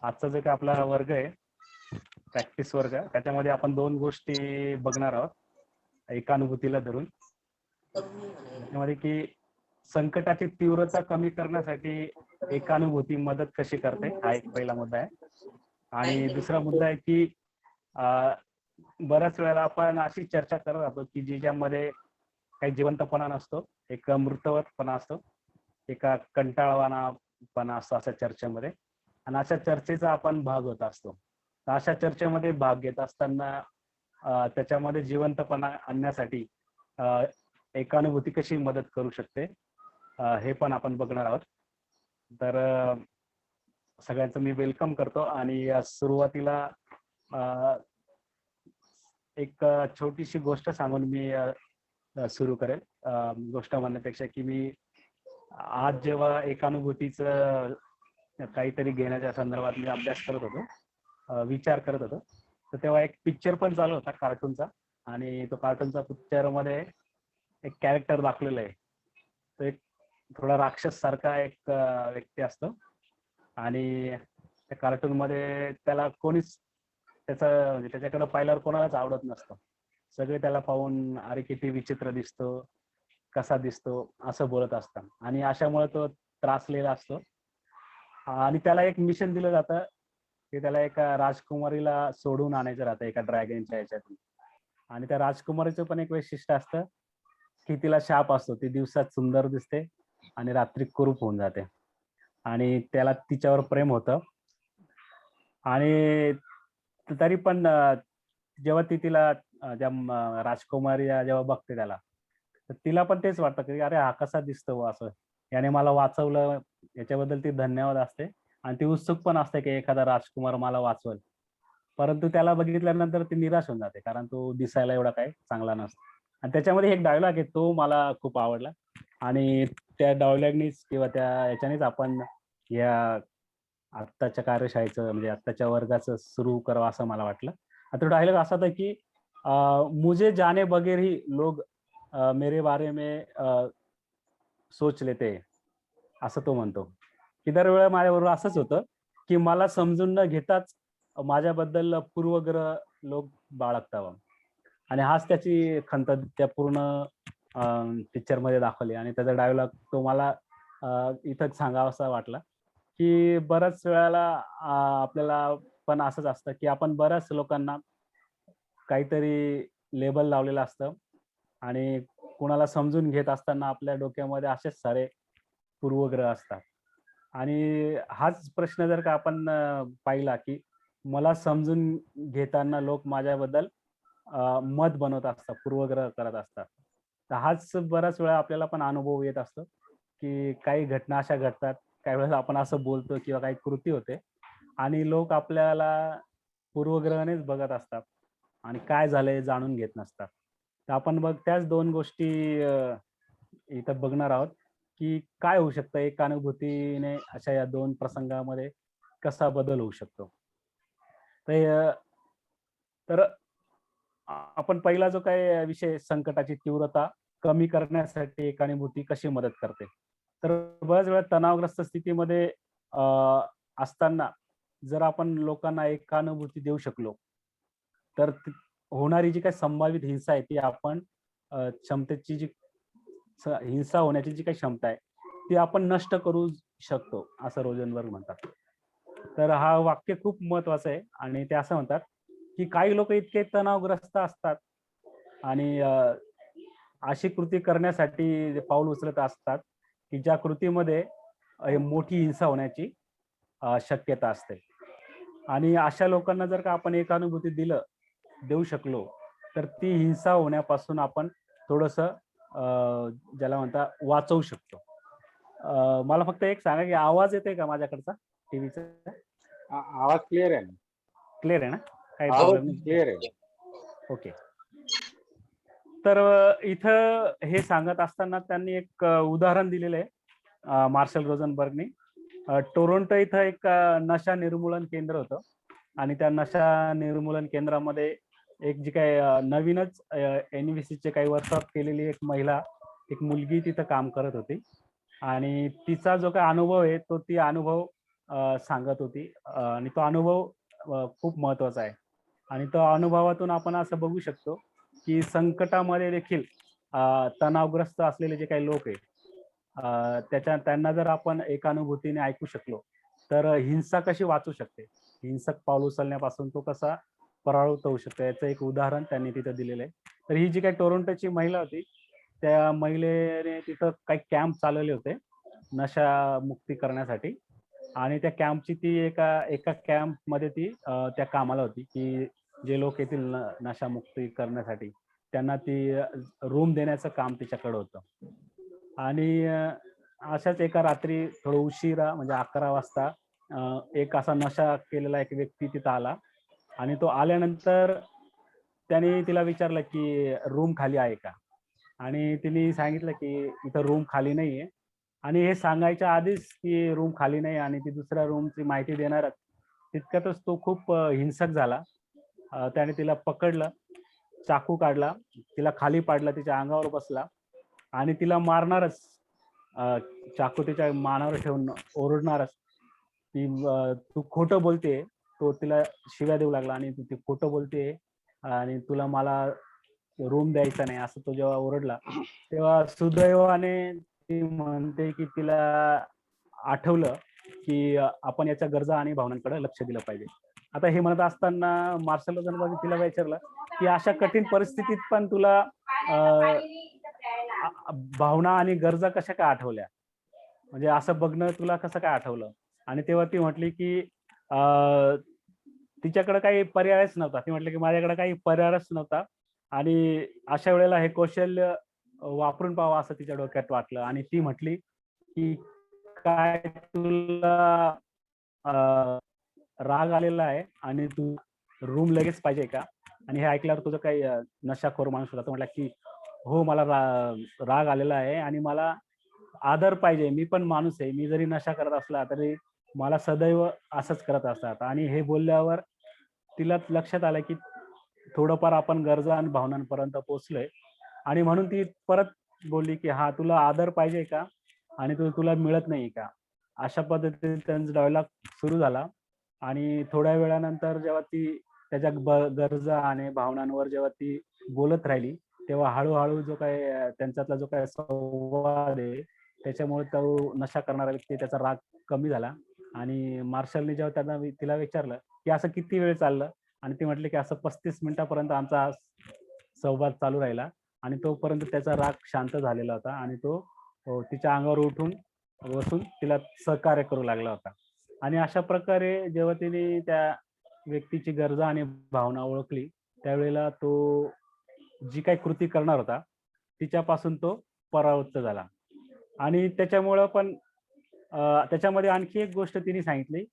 आजचा जो काही आपला वर्ग आहे, प्रॅक्टिस वर्ग, त्याच्यामध्ये आपण दोन गोष्टी बघणार आहोत एकानुभूतीला धरून. त्याच्यामध्ये की संकटाची तीव्रता कमी करण्यासाठी एकानुभूती मदत कशी करते, हा एक पहिला मुद्दा आहे. आणि दुसरा मुद्दा आहे की बऱ्याच वेळेला आपण अशी चर्चा करत राहतो की ज्याच्यामध्ये काही जिवंतपणा नसतो, एक मृतवतपणा असतो, एका कंटाळवाणापणा असतो अशा चर्चेमध्ये, आणि अशा चर्चेचा आपण भाग होत असतो. तर अशा चर्चेमध्ये भाग घेत असताना त्याच्यामध्ये जिवंतपणा आणण्यासाठी एकानुभूती कशी मदत करू शकते, हे पण आपण बघणार आहोत. तर सगळ्यांचं मी वेलकम करतो. आणि सुरुवातीला एक छोटीशी गोष्ट सांगून मी सुरू करेल. गोष्ट म्हणण्यापेक्षा की मी आज जेव्हा एकानुभूतीचं काहीतरी घेण्याच्या संदर्भात मी अभ्यास करत होतो, विचार करत होतो, तर तेव्हा एक पिक्चर पण चालू होता कार्टूनचा. आणि तो कार्टूनचा पिक्चरमध्ये एक कॅरेक्टर दाखवलेलं आहे. तो एक थोडा राक्षस सारखा एक व्यक्ती असतो. आणि त्या कार्टून मध्ये त्याला कोणीच म्हणजे त्याच्याकडे पाहिल्यावर कोणालाच आवडत नसतं. सगळे त्याला पाहून अरे किती विचित्र दिसतो, कसा दिसतो असं बोलत असतात. आणि अशामुळे तो त्रासलेला असतो. आणि त्याला एक मिशन दिलं जातं की त्याला एका राजकुमारीला सोडून आणायचं राहतं एका ड्रॅगनच्या ह्याच्यातून. आणि त्या राजकुमारीचं पण एक वैशिष्ट्य असतं की तिला शाप असतो, ती दिवसात सुंदर दिसते आणि रात्री कुरूप होऊन जाते. आणि त्याला तिच्यावर प्रेम होतं. आणि तरी पण जेव्हा तिला राजकुमारी जेव्हा बघते त्याला, तर तिला पण तेच वाटतं की अरे हा कसा दिसतो असं, याने मला वाचवलं, याच्याबद्दल ती धन्यवाद असते. आणि ती उत्सुक पण असते की एखादा राजकुमार मला वाचवेल. परंतु त्याला बघितल्यानंतर ती निराश होऊन जाते, कारण तो दिसायला एवढा काही चांगला नसतो. आणि त्याच्यामध्ये एक डायलॉग आहे, तो मला खूप आवडला. आणि त्या डायलॉगनीच किंवा त्या याच्यानेच आपण या आत्ताच्या कार्यशाळेचं म्हणजे आत्ताच्या वर्गाचं सुरू करावं असं मला वाटलं. आता डायलॉग असा होता की मुझे जाने बगैर ही लोग मेरे बारे में सोच लेते, असं तो म्हणतो. की दरवेळेला माझ्याबरोबर असंच होतं की मला समजून न घेताच माझ्याबद्दल पूर्वग्रह लोक बाळगतात. आणि हाच त्याची खंत त्या पूर्ण पिक्चर मध्ये दाखवली. आणि त्याचा डायलॉग तो मला इथंच सांगावासा वाटला की बऱ्याच वेळेला आपल्याला पण असंच असतं की आपण बऱ्याच लोकांना काहीतरी लेबल लावलेलं असतं, आणि कुणाला समजून घेत असताना आपल्या डोक्यामध्ये असेच सारे पूर्वग्रह असतात. आणि हाच प्रश्न जर का आपण पाहिला की मला समजून घेताना लोक माझ्याबद्दल मत बनवत असतात, पूर्वग्रह करत असतात. तर हाच बऱ्याच वेळा आपल्याला पण अनुभव येत असतो की काही घटना अशा घडतात, काही वेळेस आपण असं बोलतो किंवा काही कृती होते आणि लोक आपल्याला पूर्वग्रहानेच बघत असतात आणि काय झालंय जाणून घेत नसतात. तर आपण मग त्याच दोन गोष्टी इथं बघणार आहोत की काय होऊ शकतं एकानुभूतीने अशा या दोन प्रसंगामध्ये कसा बदल होऊ शकतो. तर आपण पहिला जो काही विषय, संकटाची तीव्रता कमी करण्यासाठी एकानुभूती कशी मदत करते. तर बऱ्याच वेळा तणावग्रस्त स्थितीमध्ये असताना जर आपण लोकांना एकानुभूती देऊ शकलो, तर होणारी जी काही संभावित हिंसा आहे ती आपण क्षमतेची जी हिंसा होण्याची जी काही क्षमता आहे ती आपण नष्ट करू शकतो, असं रोजनबर्ग म्हणतात. तर हा वाक्य खूप महत्वाचं आहे. आणि ते असं म्हणतात की काही लोक इतके तणावग्रस्त असतात आणि अशी कृती करण्यासाठी पाऊल उचलत असतात की ज्या कृतीमध्ये मोठी हिंसा होण्याची शक्यता असते. आणि अशा लोकांना जर का आपण एकानुभूती देऊ शकलो, तर ती हिंसा होण्यापासून आपण थोडस ज्याला म्हणता वाचवू शकतो. मला फक्त एक सांगा की आवाज येतोय का माझ्याकडचा टीव्हीचा? आवाज क्लिअर आहे ना? क्लिअर आहे ना? काही प्रॉब्लेम नाही? क्लिअर आहे. ओके. तर इथं हे सांगत असताना त्यांनी एक उदाहरण दिलेलं आहे मार्शल रोजनबर्गनी. टोरंटो इथं एक नशा निर्मूलन केंद्र होतं. आणि त्या नशा निर्मूलन केंद्रामध्ये एक जी काही नवीनच NVC चे काही वर्कआउट केलेली एक मुलगी तिथं काम करत होती. आणि तिचा जो काही अनुभव आहे तो ती अनुभव सांगत होती आणि तो अनुभव खूप महत्वाचा आहे. आणि तो अनुभवातून आपण असं बघू शकतो की संकटामध्ये देखील तणावग्रस्त असलेले जे काही लोक आहेत त्यांना जर आपण एकानुभूतीने ऐकू शकलो तर हिंसा कशी वाचू शकते, हिंसक पाऊल उचलण्यापासून तो कसा परावृत्त होऊ शकतो, याचं एक उदाहरण त्यांनी तिथं दिलेलं आहे. तर ही जी काही टोरंटोची महिला होती त्या महिलेने तिथं काही कॅम्प चालवले होते नशा मुक्ती करण्यासाठी. आणि त्या कॅम्पची ती एका एका कॅम्पमध्ये ती त्या कामाला होती की जे लोक येतील नशामुक्ती करण्यासाठी त्यांना ती रूम देण्याचं काम तिच्याकडे होतं. आणि अशाच एका रात्री थोडं उशिरा म्हणजे 11 वाजता एक असा नशा केलेला एक व्यक्ती तिथं आला आणि तो आल्यानंतर त्याने तिला विचारलं की रूम खाली आहे का? आणि तिने सांगितलं की इथं रूम खाली नाहीये. आणि हे सांगायच्या आधीच की रूम खाली नाही आणि ती दुसऱ्या रूमची माहिती देणारच तितक्यातच तो खूप हिंसक झाला. त्याने तिला पकडलं, चाकू काढला, तिला खाली पाडलं, तिच्या अंगावर बसला आणि तिला मारणारच. चाकू तिच्या मानावर ठेवून ओरडणारच की तू खोटं बोलते. तो तिला शिव्या देऊ लागला आणि तू ते खोटं बोलते आणि तुला मला रूम द्यायचा नाही असं तो जेव्हा ओरडला तेव्हा सुदैवाने ती म्हणते की तिला आठवलं की आपण याच्या गरजा आणि भावनांकडे लक्ष दिलं पाहिजे. आता हे म्हणत असताना मार्शल रोजनबर्गने तिला विचारलं की अशा कठीण परिस्थितीत पण तुला भावना आणि गरजा कशा काय आठवल्या, म्हणजे असं बघणं तुला कसं काय आठवलं? आणि तेव्हा ती म्हटली की तिच्याकडे काही पर्यायच नव्हता. ती म्हटली की माझ्याकडे काही पर्यायच नव्हता आणि अशा वेळेला हे कौशल्य वापरून पाहावं असं तिच्या डोक्यात वाटलं. आणि ती म्हटली की काय तुला राग आलेला आहे आणि तू रूम लगेच पाहिजे का? आणि हे ऐकल्यावर तुझं काही नशाखोर माणूस होता तो म्हटला की हो मला राग आलेला आहे आणि मला आदर पाहिजे. मी पण माणूस आहे. मी जरी नशा करत असला तरी मला सदैव असंच करत असतात. आणि हे बोलल्यावर तिला लक्षात आलं की थोडंफार आपण गरजा आणि भावनांपर्यंत पोहोचलोय. आणि म्हणून ती परत बोलली की हा तुला आदर पाहिजे का आणि तुला मिळत नाही का? अशा पद्धतीने त्यांचा डायलॉग सुरू झाला. आणि थोड्या वेळानंतर जेव्हा ती त्याच्या गरजा आणि भावनांवर जेव्हा ती बोलत राहिली तेव्हा हळूहळू जो काही त्यांच्यातला जो काही संवाद आहे त्याच्यामुळे तो नशा करणारा व्यक्ती त्याचा राग कमी झाला. आणि मार्शलने जेव्हा तिला विचारलं की असं किती वेळ चाललं आणि ती म्हटली की असं 35 मिनिटापर्यंत आमचा हा संवाद चालू राहिला आणि तोपर्यंत त्याचा राग शांत झालेला होता आणि तो तिच्या अंगावर उठून बसून तिला सहकार्य करू लागला होता. आणि अशा प्रकारे जेव्हा तिने त्या व्यक्तीची गरजा आणि भावना ओळखली त्यावेळेला तो जी काही कृती करणार होता तिच्यापासून तो परावृत्त झाला. आणि त्याच्यामुळं पण त्याच्यामध्ये आणखी एक गोष्ट तिने सांगितली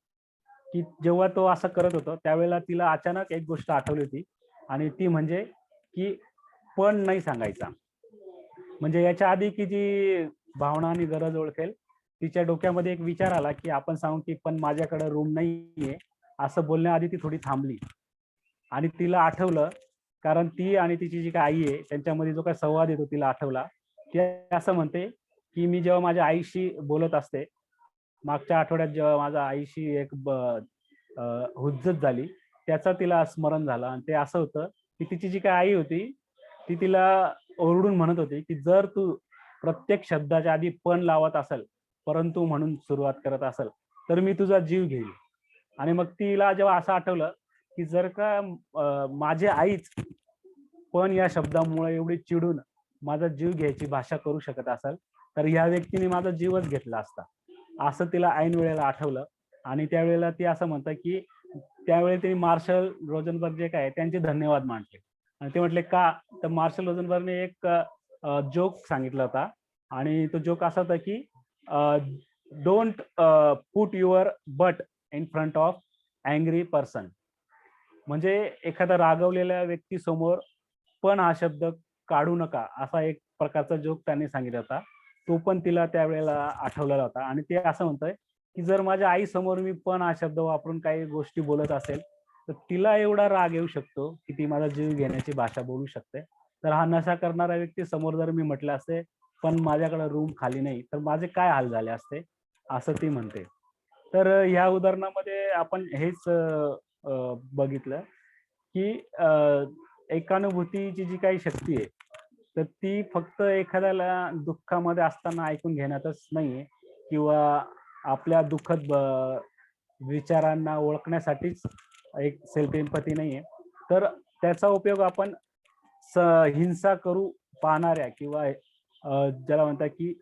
की जेव्हा तो असं करत होता त्यावेळेला तिला अचानक एक गोष्ट आठवली होती आणि ती म्हणजे की पण नाही सांगायचा. म्हणजे याच्या आधी की जी भावना आणि गरज ओळखेल तिच्या डोक्यामध्ये एक विचार आला की आपण सांगू की पण माझ्याकडे रूम नाहीये असं बोलण्याआधी ती थोडी थांबली. आणि तिला आठवलं कारण ती आणि तिची जी काही आई आहे त्यांच्यामध्ये जो काही संवाद येतो तिला आठवला. ती असं म्हणते की मी जेव्हा माझ्या आईशी बोलत असते मागच्या आठवड्यात जेव्हा माझ्या आईशी एक हुज्जत झाली त्याचं तिला स्मरण झालं. आणि ते असं होतं की तिची जी काही आई होती ती तिला ओरडून म्हणत होती की जर तू प्रत्येक शब्दाच्या आधी पण लावत असेल परंतु म्हणून सुरुवात करत असेल तर मी तुझा जीव घेईल. आणि मग तिला जेव्हा असं आठवलं की जर का माझी आईच पण या शब्दामुळे एवढी चिडून माझा जीव घ्यायची भाषा करू शकत असेल तर ह्या व्यक्तीने माझा जीवच घेतला असता असं तिला ऐन वेळेला आठवलं. आणि त्यावेळेला ती असं म्हणतं की त्यावेळी त्यांनी मार्शल रोजनबर्ग जे काय त्यांचे धन्यवाद मानले. आणि ते म्हटले का तर मार्शल रोजनबर्गने एक जोक सांगितला होता आणि तो जोक असा होता की don't put your but in front of angry person. म्हणजे एखादा रागवलेल्या व्यक्तीसमोर पण हा शब्द काढू नका असा एक प्रकारचा जोक त्यांनी सांगितला होता. तो पण तिला त्यावेळेला आठवलेला होता. आणि ते असं म्हणतंय की जर माझ्या आई समोर मी पण हा शब्द वापरून काही गोष्टी बोलत असेल तर तिला एवढा राग येऊ शकतो की ती माझा जीव घेण्याची भाषा बोलू शकते. तर हा नशा करणारा व्यक्ती समोर जर मी म्हटलं असते पण माझ्याकडे रूम खाली नाही, तर माझे काय हाल झाले असते, असं ती म्हणते. तर ह्या उदाहरणामध्ये आपण हेच बघितलं की एकानुभूतीची जी काही शक्ती आहे, तर ती फक्त एखाद्याला दुःखामध्ये असताना ऐकून घेण्यातच नाहीये किंवा आपल्या दुःखद विचारांना ओळखण्यासाठीच एक सेल्फ एम्पॅथी नाहीये. तर त्याचा उपयोग आपण हिंसा करू पाहणाऱ्या किंवा ज्याला म्हणतात की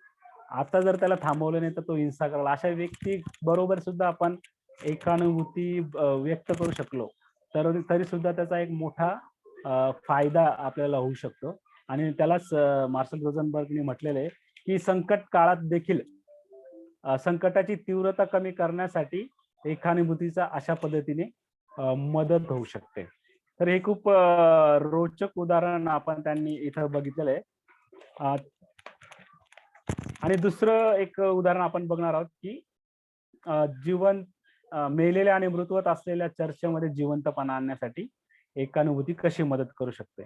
आता जर त्याला थांबवलं नाही तर तो हिंसा करेल, अशा व्यक्ती बरोबर सुद्धा आपण एकानुभूती व्यक्त करू शकलो तर तरी सुद्धा त्याचा एक मोठा फायदा आपल्याला होऊ शकतो. आणि त्यालाच मार्शल रोझनबर्गने म्हटलेलं आहे की संकट काळात देखील संकटाची तीव्रता कमी करण्यासाठी एकानुभूतीचा अशा पद्धतीने मदत होऊ शकते. तर हे खूप रोचक उदाहरण आपण त्यांनी इथं बघितलेलं आहे. आणि दुसरं एक उदाहरण आपण बघणार आहोत की मेलेल्या आणि मृतवत असलेल्या चर्चेमध्ये जिवंतपणा आणण्यासाठी एकानुभूती कशी मदत करू शकते.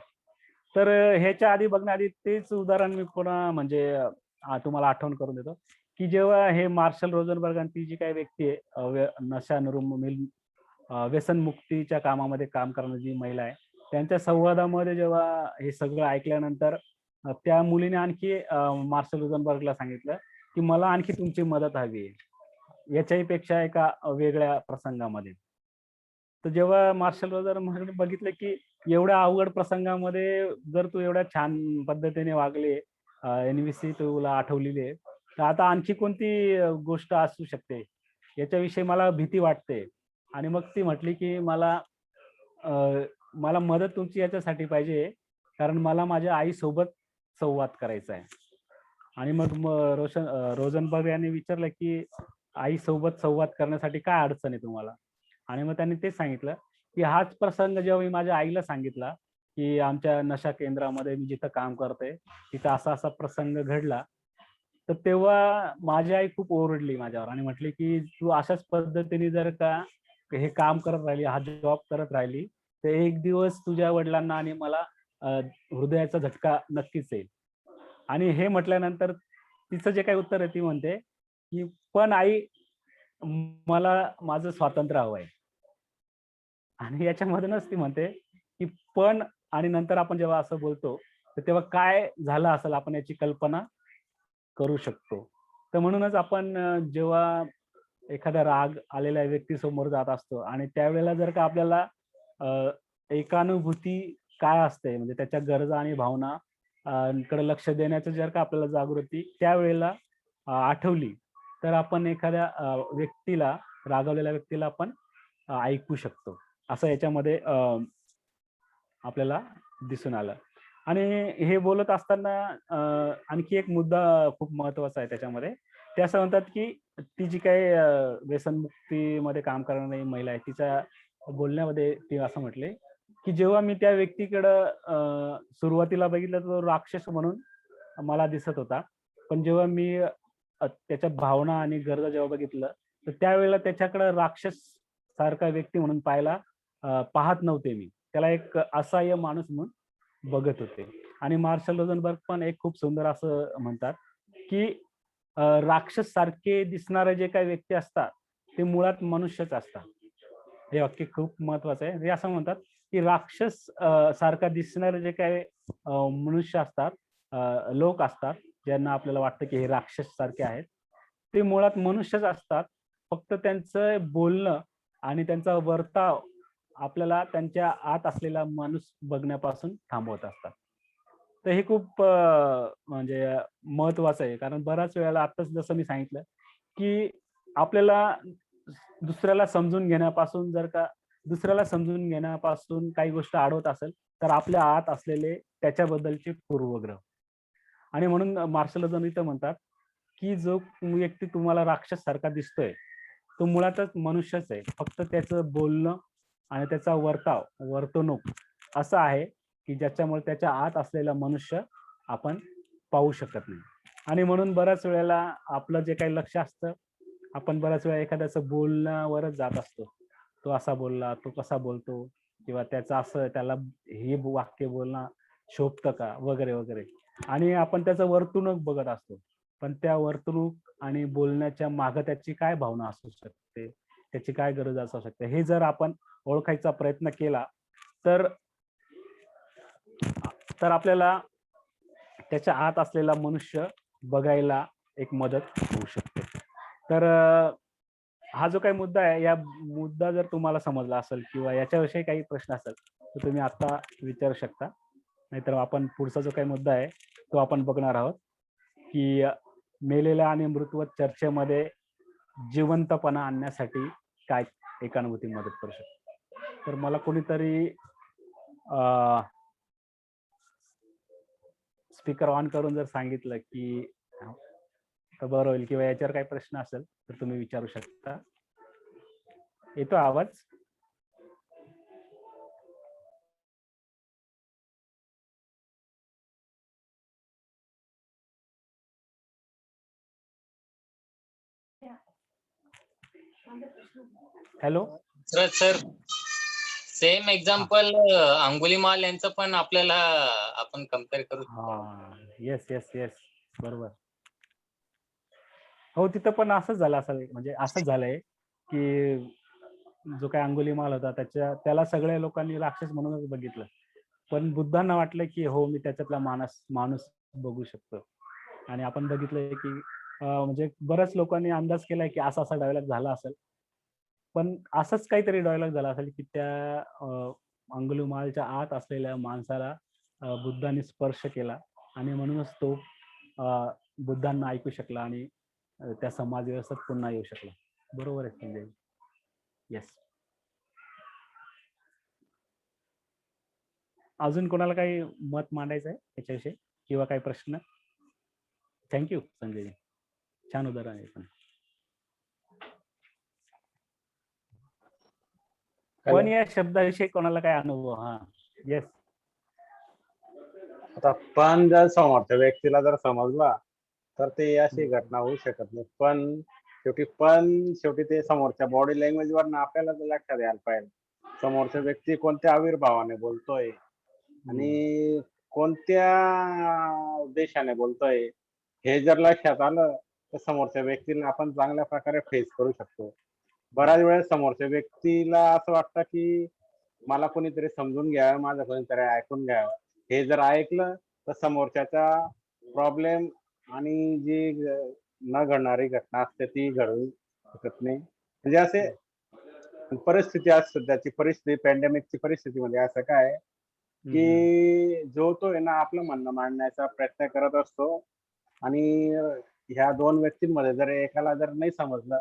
तर ह्याच्या आधी बघण्याआधी तेच उदाहरण मी पुन्हा म्हणजे तुम्हाला आठवण करून देतो की जेव्हा हे मार्शल रोझनबर्ग आणि ती जी काही व्यक्ती आहे नशा निर्मूलन व्यसनमुक्तीच्या कामामध्ये काम करणारी जी महिला आहे, त्यांच्या संवादामध्ये जेव्हा हे सगळं ऐकल्यानंतर त्या मुलीने आणखी मार्शल रोझनबर्गला सांगितलं की मला आणखी तुमची मदत हवी आहे याच्याही पेक्षा एका वेगळ्या प्रसंगामध्ये. तर जेव्हा मार्शल रोझनबर्गने बघितलं की एवढ्या अवघड प्रसंगामध्ये जर तू एवढ्या छान पद्धतीने वागले, एनव्हीसी तुला आठवलेली आहे, तर आता आणखी कोणती गोष्ट असू शकते याच्याविषयी मला भीती वाटते. आणि मग ती म्हटली की मला मदत तुमची याच्यासाठी पाहिजे कारण मला माझ्या आईसोबत संवाद करायचा आहे. आणि मग रोझनबर्ग यांनी विचारलं की आईसोबत संवाद करण्यासाठी काय अडचण आहे तुम्हाला. आणि मग त्यांनी तेच सांगितलं की हाच प्रसंग जेव्हा मी माझ्या आईला सांगितला की आमच्या नशा केंद्रामध्ये मी जिथं काम करते तिथं असा असा प्रसंग घडला, तर तेव्हा माझी आई खूप ओरडली माझ्यावर आणि म्हटली की तू अशाच पद्धतीने जर का हे काम करत राहिली, हा जॉब करत राहिली, तर एक दिवस तुझ्या वडिलांना आणि मला हृदयाचा झटका नक्कीच येईल. आणि हे म्हटल्यानंतर तिचं जे काही उत्तर आहे ती म्हणते की पण आई मला माझं स्वातंत्र्य हवंय. आणि याच्यामधूनच ती म्हणते की पण आणि नंतर आपण जेव्हा असं बोलतो तर तेव्हा काय झालं असेल आपण याची कल्पना करू शकतो. तर म्हणूनच आपण जेव्हा एखादा राग आलेल्या व्यक्तीसमोर जात असतो आणि त्यावेळेला जर का आपल्याला एकानुभूती काय असते म्हणजे त्याच्या गरजा आणि भावना कडे लक्ष देण्याचं जर का आपल्याला जागृती त्यावेळेला आठवली, तर आपण एखाद्या व्यक्तीला रागावलेल्या व्यक्तीला आपण ऐकू शकतो. असं याच्यामध्ये आपल्याला दिसून आलं. आणि हे बोलत असताना आणखी एक मुद्दा खूप महत्वाचा आहे त्याच्यामध्ये. ते असं म्हणतात की ती जी काही व्यसनमुक्तीमध्ये काम करणारी महिला आहे, तिच्या बोलण्यामध्ये ती असं म्हटले की जेव्हा मी त्या व्यक्तीकडं सुरुवातीला बघितलं तर तो राक्षस म्हणून मला दिसत होता. पण जेव्हा मी त्याच्या भावना आणि गरजा जेव्हा बघितलं, तर त्यावेळेला त्याच्याकडे राक्षस सारखा व्यक्ती म्हणून पाहत नव्हते मी. त्याला एक असहाय्य माणूस म्हणून बघत होते. आणि मार्शल रोझनबर्ग पण एक खूप सुंदर असं म्हणतात की राक्षस सारखे दिसणारे जे काही व्यक्ती असतात ते मुळात मनुष्यच असतात. हे वाक्य खूप महत्वाचं आहे. ते असं म्हणतात की राक्षस सारखा दिसणारे जे काही मनुष्य असतात, लोक असतात, ज्यांना आपल्याला वाटतं की हे राक्षस सारखे आहेत, ते मुळात मनुष्यच असतात. फक्त त्यांचं बोलणं आणि त्यांचा वर्ताव आपल्याला त्यांच्या आत असलेला माणूस बघण्यापासून थांबवत असतात. तर हे खूप म्हणजे महत्वाचं आहे. कारण बऱ्याच वेळेला आत्ताच जसं मी सांगितलं की आपल्याला दुसऱ्याला समजून घेण्यापासून काही गोष्ट अडवत असेल, तर आपल्या आत असलेले त्याच्याबद्दलचे पूर्वग्रह. आणि म्हणून मार्शल रोझन इथं म्हणतात की जो व्यक्ती तुम्हाला राक्षस सारखा दिसतोय, तो मुळातच मनुष्यच आहे. फक्त त्याचं बोलणं आणि त्याचा वर्तणूक असं आहे की ज्याच्यामुळे त्याच्या आत असलेला मनुष्य आपण पाहू शकत नाही. आणि म्हणून बऱ्याच वेळेला आपलं जे काही लक्ष असतं, आपण बऱ्याच वेळा एखाद्याचं बोलण्यावरच जात असतो. तो असा बोलला, तो कसा बोलतो किंवा त्याचं असं त्याला हे वाक्य बोलणं शोभतं का वगैरे वगैरे. आणि आपण त्याचं वर्तणूक बघत असतो. पण त्या वर्तणूक आणि बोलण्याच्या मागे त्याची काय भावना असू शकते, त्याची काय गरज असू शकते, हे जर आपण ओळखायचा प्रयत्न केला तर तर आपल्याला त्याच्या आत असलेला मनुष्य बघायला एक मदत होऊ शकते. तर हा जो काही मुद्दा आहे, या मुद्दा जर तुम्हाला समजला असेल किंवा याच्याविषयी काही प्रश्न असेल तर तुम्ही आता विचारू शकता. नाहीतर आपण पुढचा जो काही मुद्दा आहे तो आपण बघणार आहोत, की मेलेल्या आणि मृतवत चर्चेमध्ये जिवंतपणा आणण्यासाठी काय एकानुभूती मदत करू शकते. तर मला कोणीतरी स्पीकर ऑन करून जर सांगितलं की तर बरं होईल, किंवा याच्यावर काही प्रश्न असेल तर तुम्ही विचारू शकता. येतो आवाज? Hello sir same example Angulimal यांचं पण आपल्याला आपण कम्पेअर करू शकतो. हा, येस येस येस, बरोबर. हो, तिथं पण असंच झालं असेल, म्हणजे असंच झालंय की जो काही अंगुलीमाल होता त्याला सगळ्या लोकांनी राक्षस म्हणूनच बघितलं, पण बुद्धांना वाटलं की हो, मी त्याच्यातला माणूस बघू शकतो. आणि आपण बघितलंय की म्हणजे बऱ्याच लोकांनी अंदाज केलाय की असा डायलॉग झाला असेल, पण असंच काहीतरी डायलॉग झाला असेल की त्या अंगुलीमालच्या आत असलेल्या माणसाला बुद्धांनी स्पर्श केला आणि म्हणूनच तो बुद्धांना ऐकू शकला आणि त्या समाज व्यवस्थेत पुन्हा येऊ शकला. बरोबर आहे संजय? येस. अजून कोणाला काही मत मांडायचं आहे याच्याविषयी किंवा काही प्रश्न? थँक्यू संजय, छान उदाहरण आहे. पण या शब्दाविषयी कोणाला काय अनुभव? हा, येस. आता पण जर समोरच्या व्यक्तीला जर समजला तर ते अशी घटना होऊ शकत नाही. पण शेवटी ते समोरच्या बॉडी लँग्वेज वर आपल्याला लक्षात यायला पाहिजे समोरचा व्यक्ती कोणत्या आविर्भावाने बोलतोय आणि कोणत्या उद्देशाने बोलतोय. हे जर लक्षात आलं तर समोरच्या व्यक्तीला आपण चांगल्या प्रकारे फेस करू शकतो. बऱ्याच वेळेस समोरच्या व्यक्तीला असं वाटतं की मला कोणीतरी समजून घ्यावं, माझं कोणीतरी ऐकून घ्यावं. हे जर ऐकलं तर समोरच्याचा प्रॉब्लेम आणि जी न घडणारी घटना असते ती घडू शकत नाही. म्हणजे असे परिस्थिती आज सध्याची परिस्थिती पॅन्डेमिकची परिस्थितीमध्ये असं काय की जो तो आहे ना आपलं म्हणणं मांडण्याचा प्रयत्न करत असतो आणि ह्या दोन व्यक्तींमध्ये जर एकाला जर नाही समजलं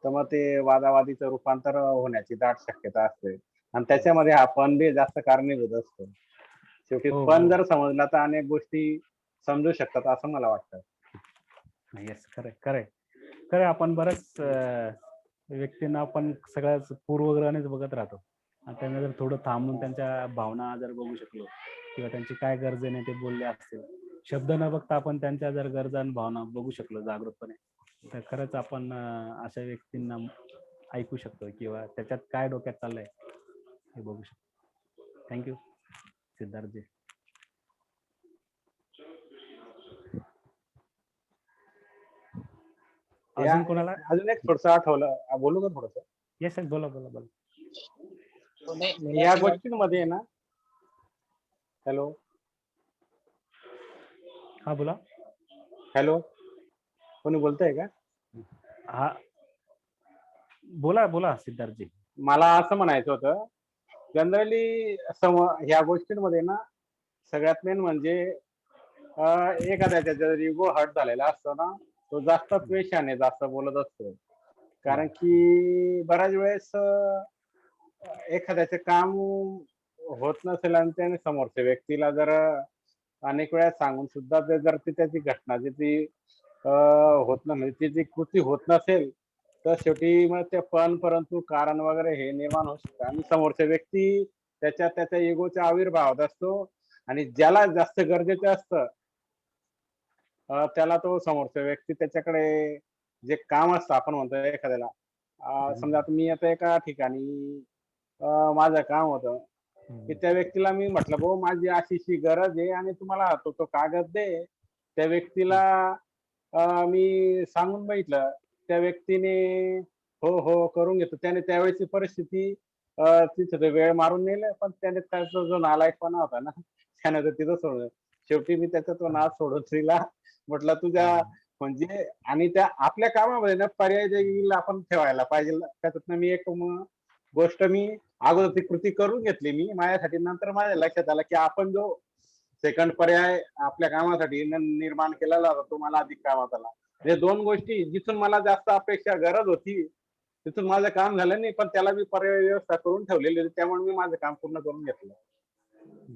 तर मग ते वादावादीचं रूपांतर होण्याची दाट शक्यता असते आणि त्याच्यामध्ये हा पण बी जास्त कारणीभूत असतो. शेवटी पण जर समजला तर अनेक गोष्टी समजू शकतात असं मला वाटतं. येस, खरं आपण बऱ्याच व्यक्तींना आपण सगळ्याच पूर्वग्रहानेच बघत राहतो. त्यांना जर थोडं थांबून त्यांच्या भावना जर बघू शकलो किंवा त्यांची काय गरजेने ते बोलले असतील, शब्द न बघता आपण त्यांच्या जर गरजा आणि भावना बघू शकलो जागृतपणे, तर खरंच आपण अशा व्यक्तींना ऐकू शकतो किंवा त्याच्यात काय डोक्यात चाललंय हे बघू शकतो. थँक्यू सिद्धार्थजी. अजून कोणाला? अजून एक थोडस आठवलं, बोलू का थोडस? येस, बोला. या गोष्टींमध्ये ना, हॅलो हा बोला. हॅलो, कोणी बोलतंय का? हा, बोला सिद्धार्थजी. मला असं म्हणायचं होतं, जनरली ह्या गोष्टींमध्ये ना सगळ्यात मेन म्हणजे एखाद्याच्या जर इगो हर्ट झालेला असतो ना, तो जास्त द्वेषाने जास्त बोलत असतो. कारण की बऱ्याच वेळेस एखाद्याचे काम होत नसेल आणि त्याने समोरच्या व्यक्तीला जर अनेक वेळा सांगून सुद्धा ते जर त्याची घटना जी होत नाही, म्हणजे जी कृती होत नसेल तर शेवटी मग ते परंतु कारण वगैरे हे निर्माण होऊ शकतं आणि समोरच्या व्यक्ती त्याच्या इगोच्या आविर्भावात असतो आणि ज्याला जास्त गरजेचं असतं त्याला तो समोरचा व्यक्ती त्याच्याकडे जे काम असतं, आपण म्हणतो एखाद्याला समजा आता मी आता एका ठिकाणी माझं काम होतं की त्या व्यक्तीला मी म्हटलं भाऊ माझी अशी गरज आहे आणि तुम्हाला तो कागद दे. त्या व्यक्तीला मी सांगून बघितलं. त्या व्यक्तीने हो हो करून घेतो. त्याने त्यावेळेची परिस्थिती तिथं ते वेळ मारून नेलं, पण त्याने त्याचा जो नालायकपणा होता ना, त्याने तर तिथं सोडलं. शेवटी मी त्याचा तो नाद सोडून दिला. म्हटलं तुझ्या म्हणजे आणि त्या आपल्या कामामध्ये ना पर्याय देखील आपण ठेवायला पाहिजे. त्याच्यातनं मी एक गोष्ट मी अगोदर ती कृती करून घेतली मी माझ्यासाठी. नंतर माझ्या लक्षात आलं की आपण जो सेकंड पर्याय आपल्या कामासाठी निर्माण केलेला होता तो मला अधिक कामात आला. हे दोन गोष्टी जिथून मला जास्त अपेक्षा गरज होती तिथून माझं काम झालं नाही, पण त्याला मी पर्याय व्यवस्था करून ठेवलेली होती. त्यामुळे मी माझं काम पूर्ण करून घेतलं.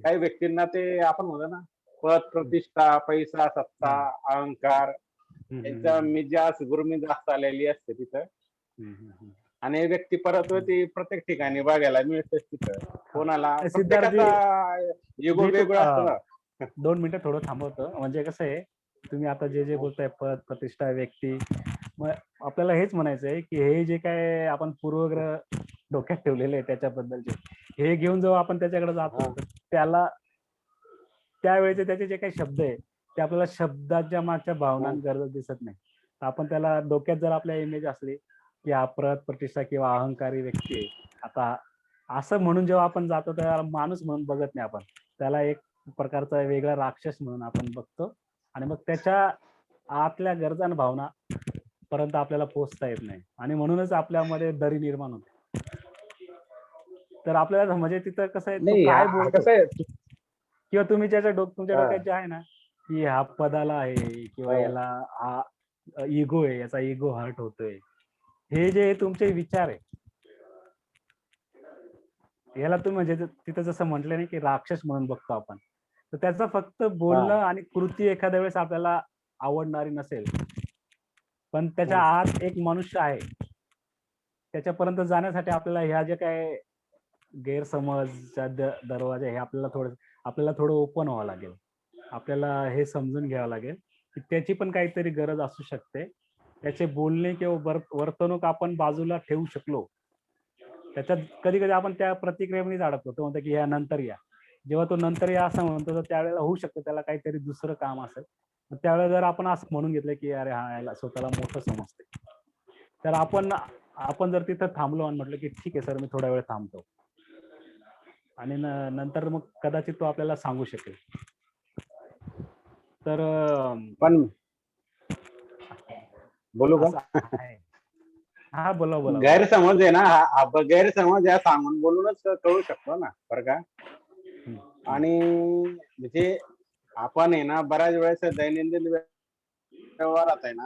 काही व्यक्तींना ते आपण म्हणतो ना पद, प्रतिष्ठा, पैसा, सत्ता, अहंकार यांच्या गुरुमी जास्त आलेली असते तिथं. आणि व्यक्ती परत ती प्रत्येक ठिकाणी बघायला मिळतेच तिथं. कोणाला सिद्धार्थजी, प्रत्येकाचा युगो वेगळा असतो ना. 2 मिनिटं थोडं थांबवतो. म्हणजे कसं आहे, तुम्ही आता जे बोलताय पद, प्रतिष्ठा, व्यक्ती, मग आपल्याला हेच म्हणायचं आहे की हे जे काय आपण पूर्वग्रह डोक्यात ठेवलेले आहे त्याच्याबद्दलचे, हे घेऊन जेव्हा आपण त्याच्याकडे जातो तर त्याला त्यावेळेचे त्याचे जे काही शब्द आहे ते आपल्याला शब्दाच्या मागच्या भावना गरज दिसत नाही. तर आपण त्याला डोक्यात जर आपल्या इमेज असली की हा पद, प्रतिष्ठा किंवा अहंकारी व्यक्ती आहे, आता असं म्हणून जेव्हा आपण जातो त्याला माणूस म्हणून बघत नाही आपण, त्याला एक प्रकारचा वेगळा राक्षस म्हणून आपण बघतो आणि मग त्याच्या आतल्या गरजा आणि भावना पर्यंत आपल्याला पोहोचता येत नाही आणि म्हणूनच आपल्यामध्ये दरी निर्माण होते. तर आपल्याला म्हणजे तिथं कसं आहे, तो नाही काय बोलतो कसं आहे किंवा तुम्ही तुमच्या डोक्यात जे आहे ना की हा पदाला आहे किंवा याला हा इगो आहे, याचा इगो हर्ट होतोय, हे जे तुमचे विचार आहे याला तुम्ही म्हणजे तिथं जसं म्हटलं नाही की राक्षस म्हणून बघतो आपण, तर त्याचं फक्त बोलणं आणि कृती एखाद्या वेळेस आपल्याला आवडणारी नसेल, पण त्याच्या आत एक मनुष्य आहे. त्याच्यापर्यंत जाण्यासाठी आपल्याला ह्या जे काय गैरसमजच्या दरवाजा हे आपल्याला थोडं ओपन व्हावं लागेल. आपल्याला हे समजून घ्यावं लागेल की त्याची पण काहीतरी गरज असू शकते. त्याचे बोलणे किंवा वर्तणूक आपण बाजूला ठेवू शकलो, त्याच्यात कधी कधी आपण त्या प्रतिक्रियेनेच अडकतो. तो म्हणतो की या नंतर या. जेव्हा तो नंतर या असं म्हणतो तर त्यावेळेला होऊ शकतं त्याला काहीतरी दुसरं काम असेल. त्यावेळेला जर आपण असं म्हणून घेतलं की अरे हा याला स्वतःला मोठं समजते, तर आपण जर तिथं थांबलो आणि म्हटलं की ठीक आहे सर मी थोडा वेळ थांबतो, आणि नंतर मग कदाचित तो आपल्याला सांगू शकेल. तर पण बोलू का? हा बोला बोला. गैरसमज आहे ना, गैरसमज या सांगून बोलूनच कळू शकतो ना बरं का. आणि म्हणजे आपण आहे ना बऱ्याच वेळेस दैनंदिन व्यवहारात आहे ना,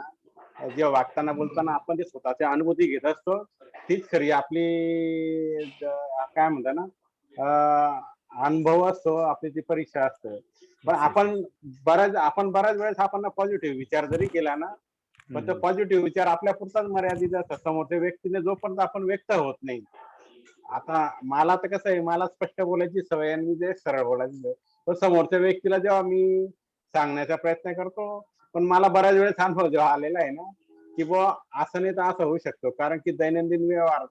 जेव्हा वागताना बोलताना आपण जे स्वतःची अनुभूती घेत असतो तीच खरी आपली काय म्हणतात ना अनुभव असतो, आपली ती परीक्षा असते. पण आपण बऱ्याच वेळेस आपण पॉझिटिव्ह विचार जरी केला ना, पण तो पॉझिटिव्ह विचार आपल्या पुरताच मर्यादित असतात. समोरच्या व्यक्तीने जोपर्यंत आपण व्यक्त होत नाही. आता मला तर कसं आहे, मला स्पष्ट बोलायची सवय आणि जे सरळ बोलायची सवय. पण समोरच्या व्यक्तीला जेव्हा मी सांगण्याचा प्रयत्न करतो, पण मला बऱ्याच वेळेस अनुभव जेव्हा आलेला आहे ना की बुवा असं नाही तर असं होऊ शकतो. कारण की दैनंदिन व्यवहार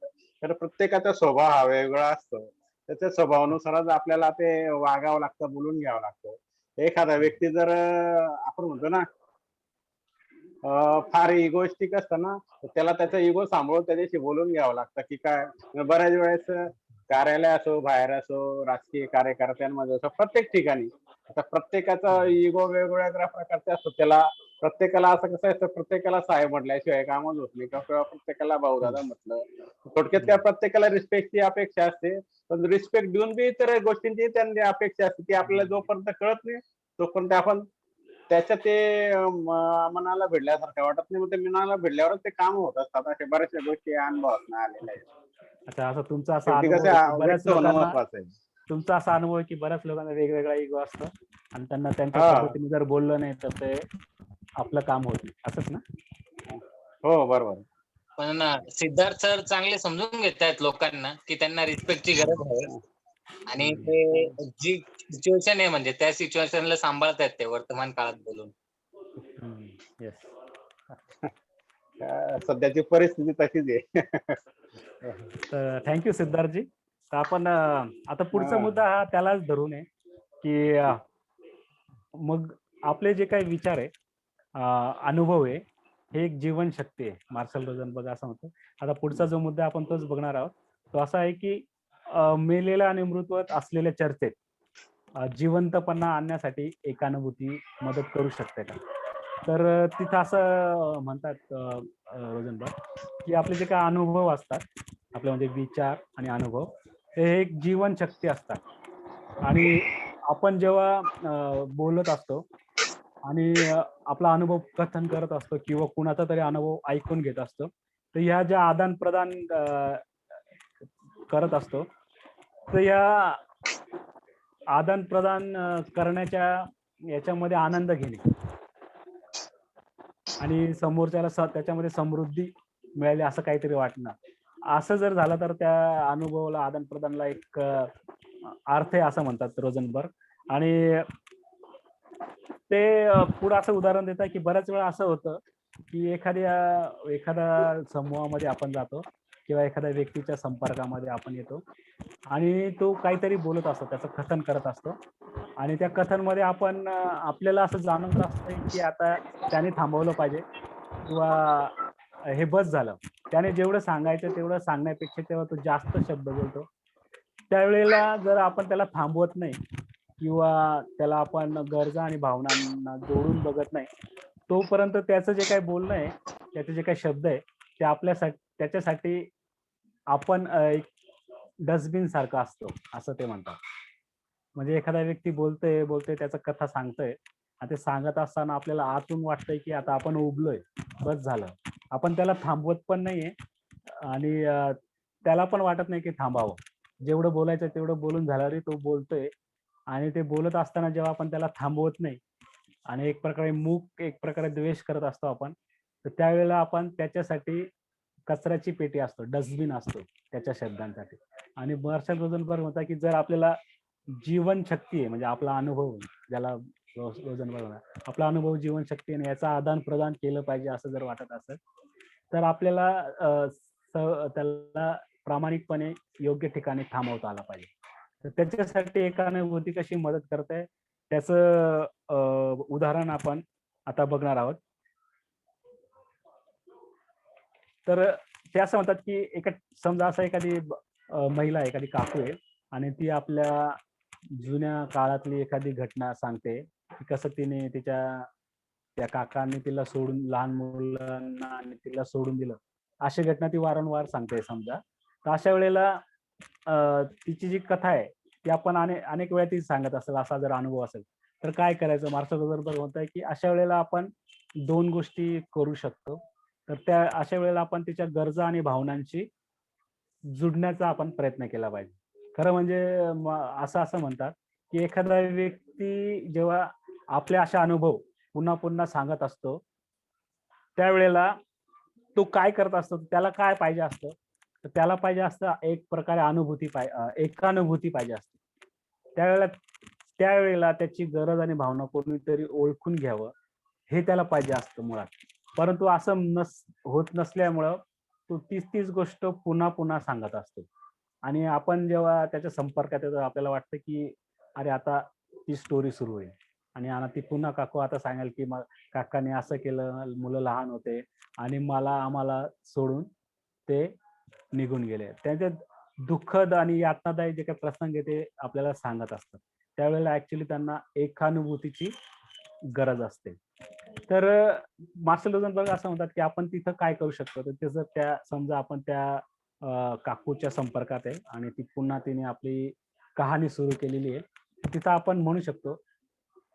तर प्रत्येकाचा स्वभाव हा वेगळा असतो. त्याच्या स्वभावानुसारच आपल्याला ते वागावं लागतं, बोलून घ्यावं लागतं. एखादा व्यक्ती जर आपण म्हणतो ना फार इगोइस्टिक असतं ना, तर त्याला त्याचा इगो सांभाळून त्याच्याशी बोलून घ्यावं लागतं की काय. बऱ्याच वेळेस कार्यालय असो, बाहेर असो, राजकीय कार्यकर्त्यांमध्ये असो, प्रत्येक ठिकाणी आता प्रत्येकाचा इगो वेगवेगळ्या प्रकारचा असतो. प्रत्येकाला असं कसं असतं, प्रत्येकाला साहेब म्हटल्याशिवाय कामच होत नाही किंवा प्रत्येकाला भाऊ दादा म्हटलं. थोडक्यात काय प्रत्येकाला रिस्पेक्टची अपेक्षा असते. पण रिस्पेक्ट देऊन बी इतर गोष्टींची त्यांची अपेक्षा असते ती आपल्याला जोपर्यंत कळत नाही तोपर्यंत आपण त्याच्या ते मनाला भिडल्यासारखं वाटत नाही. मग ते मनाला भिडल्यावरच ते काम होत असतात. अशा बऱ्याचशा गोष्टी अनुभवात आलेल्या आहेत. अच्छा, असं तुमचा असा शेवटी अनुभव आहे की कसं बऱ्याच व्यक्त होणं लोकांना महत्वाचं आहे. तुमचा असा अनुभव आहे की बऱ्याच लोकांना वेगवेगळा इगो असतो आणि त्यांना त्यांच्या हा. पद्धतीने जर बोललं नाही तर ते आपलं काम होत नाही, असंच ना? हो बरोबर. पण सिद्धार्थ सर चांगले समजून घेत आहेत लोकांना की त्यांना रिस्पेक्टची गरज आहे आणि ते जी सिच्युएशन आहे म्हणजे त्या सिच्युएशनला सांभाळतायत ते वर्तमान काळात बोलून. येस. सध्याची परिस्थिती तशीच आहे. तर थँक्यू सिद्धार्थजी. तर आपण आता पुढचा हा. मुद्दा हा त्यालाच धरून आहे की मग आपले जे काही विचार आहे, अनुभव आहे, हे एक जीवनशक्ती आहे. मार्शल रोझनबर्ग असं म्हणतो. आता पुढचा जो मुद्दा आपण तोच बघणार आहोत. तो असा आहे की मेलेल्या आणि मृतवत असलेल्या चर्चेत जिवंतपणा आणण्यासाठी एकानुभूती मदत करू शकते का? तर तिथं असं म्हणतात रोझनबर्ग की आपले जे काही अनुभव असतात, आपले म्हणजे विचार आणि अनुभव, हे एक जीवनशक्ती असतात. आणि आपण जेव्हा बोलत असतो आणि आपला अनुभव कथन करत असतो किंवा कुणाचा तरी अनुभव ऐकून घेत असतो, तर ह्या ज्या आदान-प्रदान करत असतो, तर या आदान-प्रदान करण्याच्या याच्यामध्ये आनंद घेणे आणि समोरच्याला त्याच्यामध्ये समृद्धी मिळाली असं काहीतरी वाटणं. असं जर झालं तर त्या अनुभवाला, आदान-प्रदानला एक अर्थ आहे असं म्हणतात रोझनबर्ग. आणि ते पुढं असं उदाहरण देतात की बऱ्याच वेळा असं होतं की एखाद्या समूहामध्ये आपण जातो किंवा एखाद्या व्यक्तीच्या संपर्कामध्ये आपण येतो आणि तो काहीतरी बोलत असतो, त्याचं कथन करत असतो आणि त्या कथनमध्ये आपण आपल्याला असं जाणवत असतं की आता त्याने थांबवलं पाहिजे किंवा हे बस झालं. त्याने जेवढं सांगायचं तेवढं सांगण्यापेक्षा तेव्हा तो जास्त शब्द बोलतो. त्यावेळेला जर आपण त्याला थांबवत नाही किंवा त्याला आपण गरजा आणि भावनांना जोडून बघत नाही, तोपर्यंत त्याचं जे काही बोलणं आहे, त्याचे जे काही शब्द आहे, ते आपल्यासाठी त्याच्यासाठी आपण एक डस्टबिन सारखं असतो, असं ते म्हणतात. म्हणजे एखादा व्यक्ती बोलतोय त्याचा कथा सांगतोय आणि ते सांगत असताना आपल्याला आतून वाटतंय की आता आपण उबलोय, बस झालं. आपण त्याला थांबवत पण नाहीये आणि त्याला पण वाटत नाही की थांबावं. जेवढं बोलायचं तेवढं बोलून झाल्यावरही तो बोलतोय आणि ते बोलत असताना जेव्हा आपण त्याला थांबवत नाही आणि एक प्रकारे द्वेष करत असतो आपण, तर त्यावेळेला आपण त्याच्यासाठी कचऱ्याची पेटी असतो, डस्टबिन असतो त्याच्या शब्दांसाठी. आणि मार्शल रोझनबर्ग म्हणतात की जर आपल्याला जीवनशक्ती आहे, म्हणजे आपला अनुभव, ज्याला रोझनबर्ग म्हणतात, आपला अनुभव जीवनशक्ती आहे आणि याचं आदान-प्रदान केलं पाहिजे असं जर वाटत असेल, तर आपल्याला त्याला प्रामाणिकपणे योग्य ठिकाणी थांबवता आला पाहिजे. तर त्याच्यासाठी एकानुभूती कशी मदत करते, त्याचं उदाहरण आपण आता बघणार आहोत. तर ते असं म्हणतात की समजा असं एखादी महिला आहे, एखादी काकू आहे आणि ती आपल्या जुन्या काळातली एखादी घटना सांगते की कसं तिने त्या काकांनी तिला सोडून, लहान मुलांना आणि तिला सोडून दिलं. अशी घटना ती वारंवार सांगते समजा. तर अशा वेळेला तिची जी कथा आहे ती आपण अनेक वेळा ती सांगत असेल, असा जर अनुभव असेल, तर काय करायचं? मार्शल रोझनबर्ग म्हणताय की अशा वेळेला आपण 2 गोष्टी करू शकतो. तर त्या अशा वेळेला आपण तिच्या गरजा आणि भावनांशी जुडण्याचा आपण प्रयत्न केला पाहिजे. खरं म्हणजे असं म्हणतात की एखादा व्यक्ती जेव्हा आपले असे अनुभव पुन्हा-पुन्हा सांगत असतो, त्यावेळेला तो काय करत असतो, त्याला काय पाहिजे असतं? तर त्याला पाहिजे असतं एक प्रकारे एकानुभूती पाहिजे असते. त्यावेळेला त्यावेळेला त्याची गरज आणि भावना कोणीतरी ओळखून घ्यावं, हे त्याला पाहिजे असतं मुळात. परंतु असं होत नसल्यामुळं तो तीच गोष्ट पुन्हा-पुन्हा सांगत असतो. आणि आपण जेव्हा त्याच्या संपर्कात येतो आपल्याला वाटतं की अरे आता ती स्टोरी सुरू होईल आणि ती पुन्हा काकू आता सांगेल की काकाने असं केलं, मुलं लहान होते आणि आम्हाला सोडून ते निघून गेले. त्यांचे दुःखद आणि यातनादायी जे काही प्रसंग आहे ते आपल्याला सांगत असतात. त्यावेळेला ऍक्च्युली त्यांना एकानुभूतीची गरज असते. तर मार्शल रोझनबर्ग असं म्हणतात की आपण तिथं काय करू शकतो? तर त्याचं समजा आपण त्या काकूच्या संपर्कात आहे आणि तिने आपली कहाणी सुरू केलेली आहे. तिथं आपण म्हणू शकतो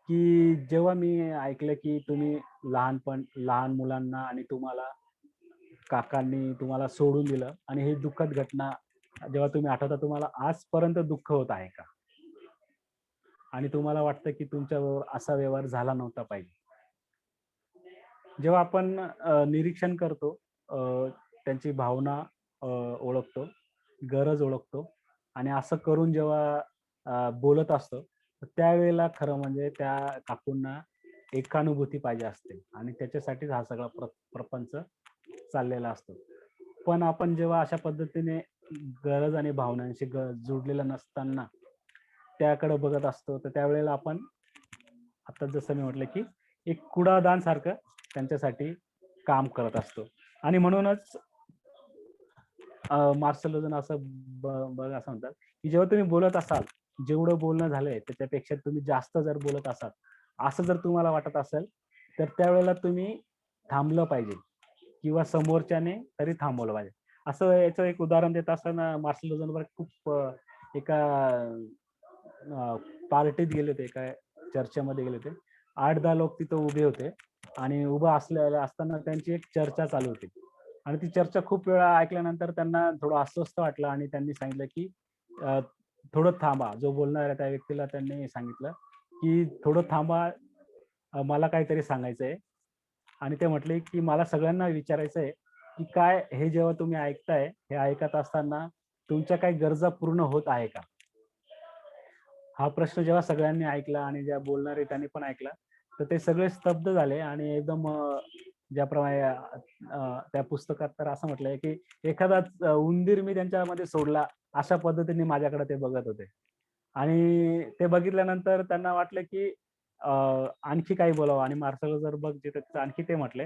की जेव्हा मी ऐकलं की तुम्ही लहान मुलांना आणि काकांनी तुम्हाला सोडून दिलं आणि ही दुःखद घटना जेव्हा तुम्ही आठवता, तुम्हाला आजपर्यंत दुःख होत आहे का? आणि तुम्हाला वाटतं की तुमच्याबरोबर असा व्यवहार झाला नव्हता पाहिजे. जेव्हा आपण निरीक्षण करतो, त्यांची भावना ओळखतो, गरज ओळखतो आणि असं करून जेव्हा बोलत असतो, तर त्यावेळेला खरं म्हणजे त्या काकूंना एकानुभूती पाहिजे असते आणि त्याच्यासाठीच हा सगळा प्रपंच चाललेला असतो. पण आपण जेव्हा अशा पद्धतीने गरज आणि भावनांशी जोडलेला नसताना त्याकडे बघत असतो, तर त्यावेळेला आपण आता जसं मी म्हटलं की एक कुडादान सारखं त्यांच्यासाठी काम करत असतो. आणि म्हणूनच मार्शल जण असं बघ असं म्हणतात की जेव्हा तुम्ही बोलत असाल, जेवढं बोलणं झालंय त्याच्यापेक्षा तुम्ही जास्त जर बोलत असाल, असं जर तुम्हाला वाटत असेल, तर त्यावेळेला तुम्ही थांबलं पाहिजे किंवा समोरच्याने तरी थांबवलं पाहिजे. असं याचं एक उदाहरण देत असताना मार्शल रोझनबर्ग खूप एका पार्टीत गेले होते, एका चर्चेमध्ये गेले होते. 8-10 लोक तिथं उभे होते आणि उभं असताना त्यांची एक चर्चा चालू होती. आणि ती चर्चा खूप वेळा ऐकल्यानंतर त्यांना थोडं अस्वस्थ वाटलं आणि त्यांनी सांगितलं की थोडं थांबा. जो बोलणार आहे त्या व्यक्तीला त्यांनी सांगितलं की थोडं थांबा, मला काहीतरी सांगायचंय. आणि ते म्हटले की मला सगळ्यांना विचारायचंय की काय हे जेव्हा तुम्ही ऐकताय, हे ऐकत असताना तुमच्या काही गरजा पूर्ण होत आहे का? हा प्रश्न जेव्हा सगळ्यांनी ऐकला आणि ज्या बोलणारे त्यांनी पण ऐकला, तर ते सगळे स्तब्ध झाले आणि एकदम ज्याप्रमाणे त्या पुस्तकात तर असं म्हटलंय की एखादा उंदीर मी त्यांच्यामध्ये सोडला, अशा पद्धतीने माझ्याकडे ते बघत होते. आणि ते बघितल्यानंतर त्यांना वाटलं की आणखी काही बोलावं. आणि मार्शल रोझनबर्ग जे आणखी ते म्हटले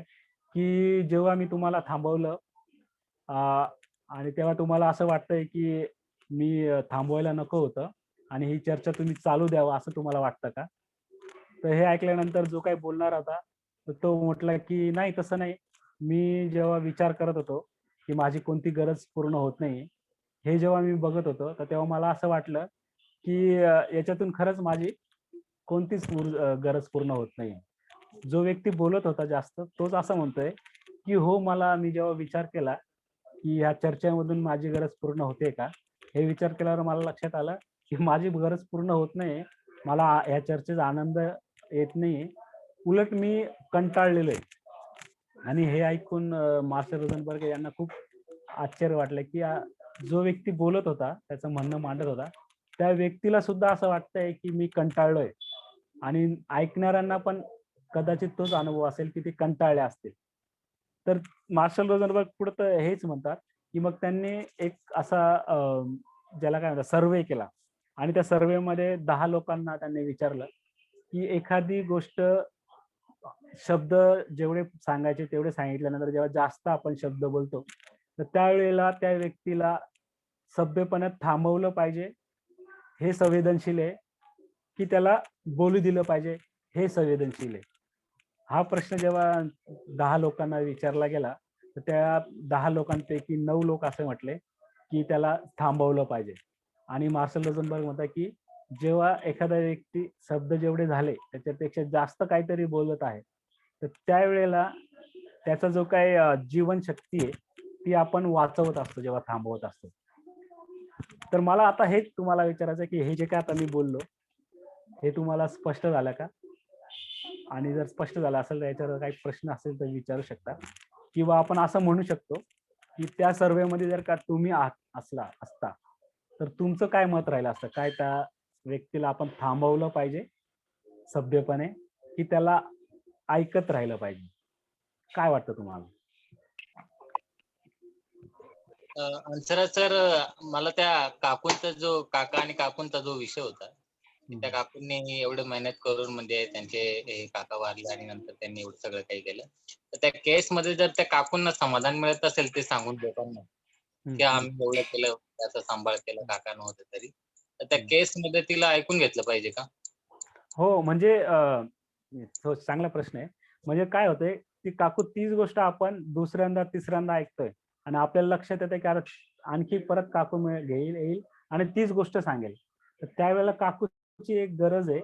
की जेव्हा मी तुम्हाला थांबवलं आणि तेव्हा तुम्हाला असं वाटतंय की मी थांबवायला नको होतं आणि ही चर्चा तुम्ही चालू द्यावं असं तुम्हाला वाटतं का? तर हे ऐकल्यानंतर जो काही बोलणारा होता, तर तो म्हटला की नाही, तसं नाही. मी जेव्हा विचार करत होतो की माझी कोणती गरज पूर्ण होत नाही, हे जेव्हा मी बघत होतो, तर तेव्हा मला असं वाटलं की याच्यातून खरंच माझी कोणतीच गरज पूर्ण होत नाही. जो व्यक्ती बोलत होता जास्त, तोच असं म्हणतोय की हो, मी जेव्हा विचार केला की ह्या चर्चेमधून माझी गरज पूर्ण होते का? हे विचार केल्यावर मला लक्षात आलं की माझी गरज पूर्ण होत नाही. मला ह्या चर्चेचा आनंद येत नाही. उलट मी कंटाळलेलो आहे. आणि हे ऐकून मार्शल रोझनबर्ग यांना खूप आश्चर्य वाटलं की जो व्यक्ती बोलत होता, त्याचं म्हणणं मांडत होता, त्या व्यक्तीला सुद्धा असं वाटतंय की मी कंटाळलोय. आणि ऐकणाऱ्यांना पण कदाचित तोच अनुभव असेल की ते कंटाळले असतील. तर मार्शल रोझनबर्ग पुढे तर हेच म्हणतात की मग त्यांनी एक असा ज्याला काय म्हणतात सर्व्हे केला. आणि त्या सर्व्हेमध्ये 10 लोकांना त्यांनी विचारलं की एखादी गोष्ट, शब्द जेवढे सांगायचे तेवढे सांगितल्यानंतर जेव्हा जास्त आपण शब्द बोलतो, तर त्यावेळेला त्या व्यक्तीला सभ्यपणे थांबवलं पाहिजे, हे संवेदनशील आहे, की त्याला बोलू दिलं पाहिजे, हे संवेदनशील आहे. हा प्रश्न जेव्हा 10 लोकांना विचारला गेला, तर त्या 10 लोकांपैकी 9 लोक असे म्हटले की त्याला थांबवलं पाहिजे. आणि मार्शल रोझनबर्ग म्हणतात की जेव्हा एखादा व्यक्ती शब्द जेवढे झाले त्याच्यापेक्षा जास्त काहीतरी बोलत आहे, तर त्यावेळेला त्याचा जो काही जीवनशक्ती आहे, ती आपण वाचवत असतो जेव्हा थांबवत असतो. तर मला आता हेच तुम्हाला विचारायचं आहे की हे जे काय आता मी बोललो, हे तुम्हाला स्पष्ट झालं का? आणि जर स्पष्ट झालं असेल तर याच्यावर काही प्रश्न असेल तर विचारू शकता. किंवा आपण असं म्हणू शकतो की त्या सर्व्हेमध्ये जर का तुम्ही असता, तर तुमचं काय मत राहिलं असतं? काय त्या व्यक्तीला आपण थांबवलं पाहिजे सभ्यपणे, की त्याला ऐकत राहिलं पाहिजे? काय वाटतं तुम्हाला? अंतरा सर, मला त्या काका आणि काकूंचा जो विषय होता, की त्या काकूंनी एवढं मेहनत करून म्हणजे त्यांचे हे काका वारले आणि नंतर त्यांनी एवढं सगळं काही केलं. तर त्या केसमध्ये जर त्या काकूंना समाधान मिळत असेल ते सांगून लोकांना, की आम्ही एवढं केलं, त्याचा सांभाळ केला काका नव्हते तरी, तर त्या केसमध्ये तिला ऐकून घेतलं पाहिजे का? हो, म्हणजे तो चांगला प्रश्न आहे. म्हणजे काय होतंय, ती काकू तीच गोष्ट आपण दुसऱ्यांदा, तिसऱ्यांदा ऐकतोय आणि आपल्याला लक्षात येतंय की अरे आणखी परत काकू येईल आणि तीच गोष्ट सांगेल. तर त्यावेळेला काकूची एक गरज आहे,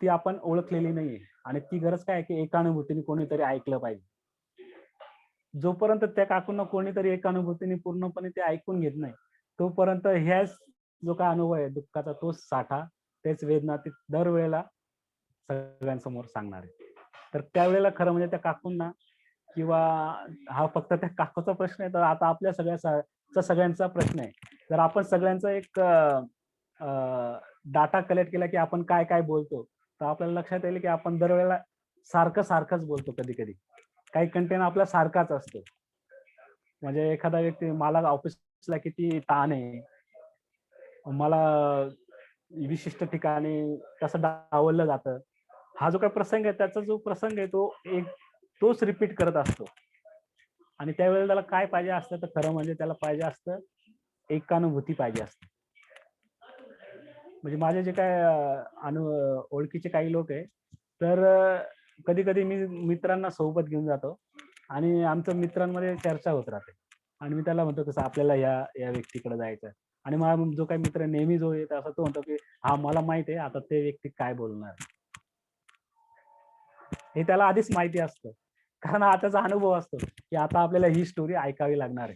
ती आपण ओळखलेली नाहीये. आणि ती गरज काय आहे, की एकानुभूतीने कोणीतरी ऐकलं पाहिजे. जोपर्यंत त्या काकूंना कोणीतरी एकानुभूतीने पूर्णपणे ते ऐकून घेत नाही, तोपर्यंत ह्याच जो काय अनुभव आहे दुःखाचा, तोच साठा, तेच वेदना ती दरवेळेला सगळ्यांसमोर सांगणार आहे. तर त्यावेळेला खरं म्हणजे त्या काकूंना किंवा हा फक्त त्या काकूचा प्रश्न आहे, तर आता आपल्या सगळ्यांचा प्रश्न आहे. जर आपण सगळ्यांचा एक डाटा कलेक्ट केला की आपण काय काय बोलतो, तर आपल्याला लक्षात येईल की आपण दरवेळेला सारखंच बोलतो कधी-कधी. काही कंटेंट आपला सारखाच असतो. म्हणजे एखादा व्यक्ती मला ऑफिस ऑफिसला किती ताण आहे, मला विशिष्ट ठिकाणी कसं डावललं जातं, हा जो काही प्रसंग आहे त्याचा जो प्रसंग आहे तो तोच रिपीट करत असतो. आणि त्यावेळेला त्याला काय पाहिजे असतं, तर खरं म्हणजे त्याला पाहिजे असतं एकानुभूती पाहिजे असते. म्हणजे माझे जे काय ओळखीचे काही लोक आहे, तर कधी कधी मी मित्रांना सोबत घेऊन जातो आणि आमच्या मित्रांमध्ये चर्चा होत राहते आणि मी त्याला म्हणतो तसं आपल्याला या व्यक्तीकडे जायचं आणि माझा जो काही मित्र नेहमी जो येत असं तो म्हणतो की हा मला माहित आहे आता ते व्यक्ती काय बोलणार, हे त्याला आधीच माहिती असतं, कारण हा त्याचा अनुभव असतो की आता आपल्याला ही स्टोरी ऐकावी लागणार आहे.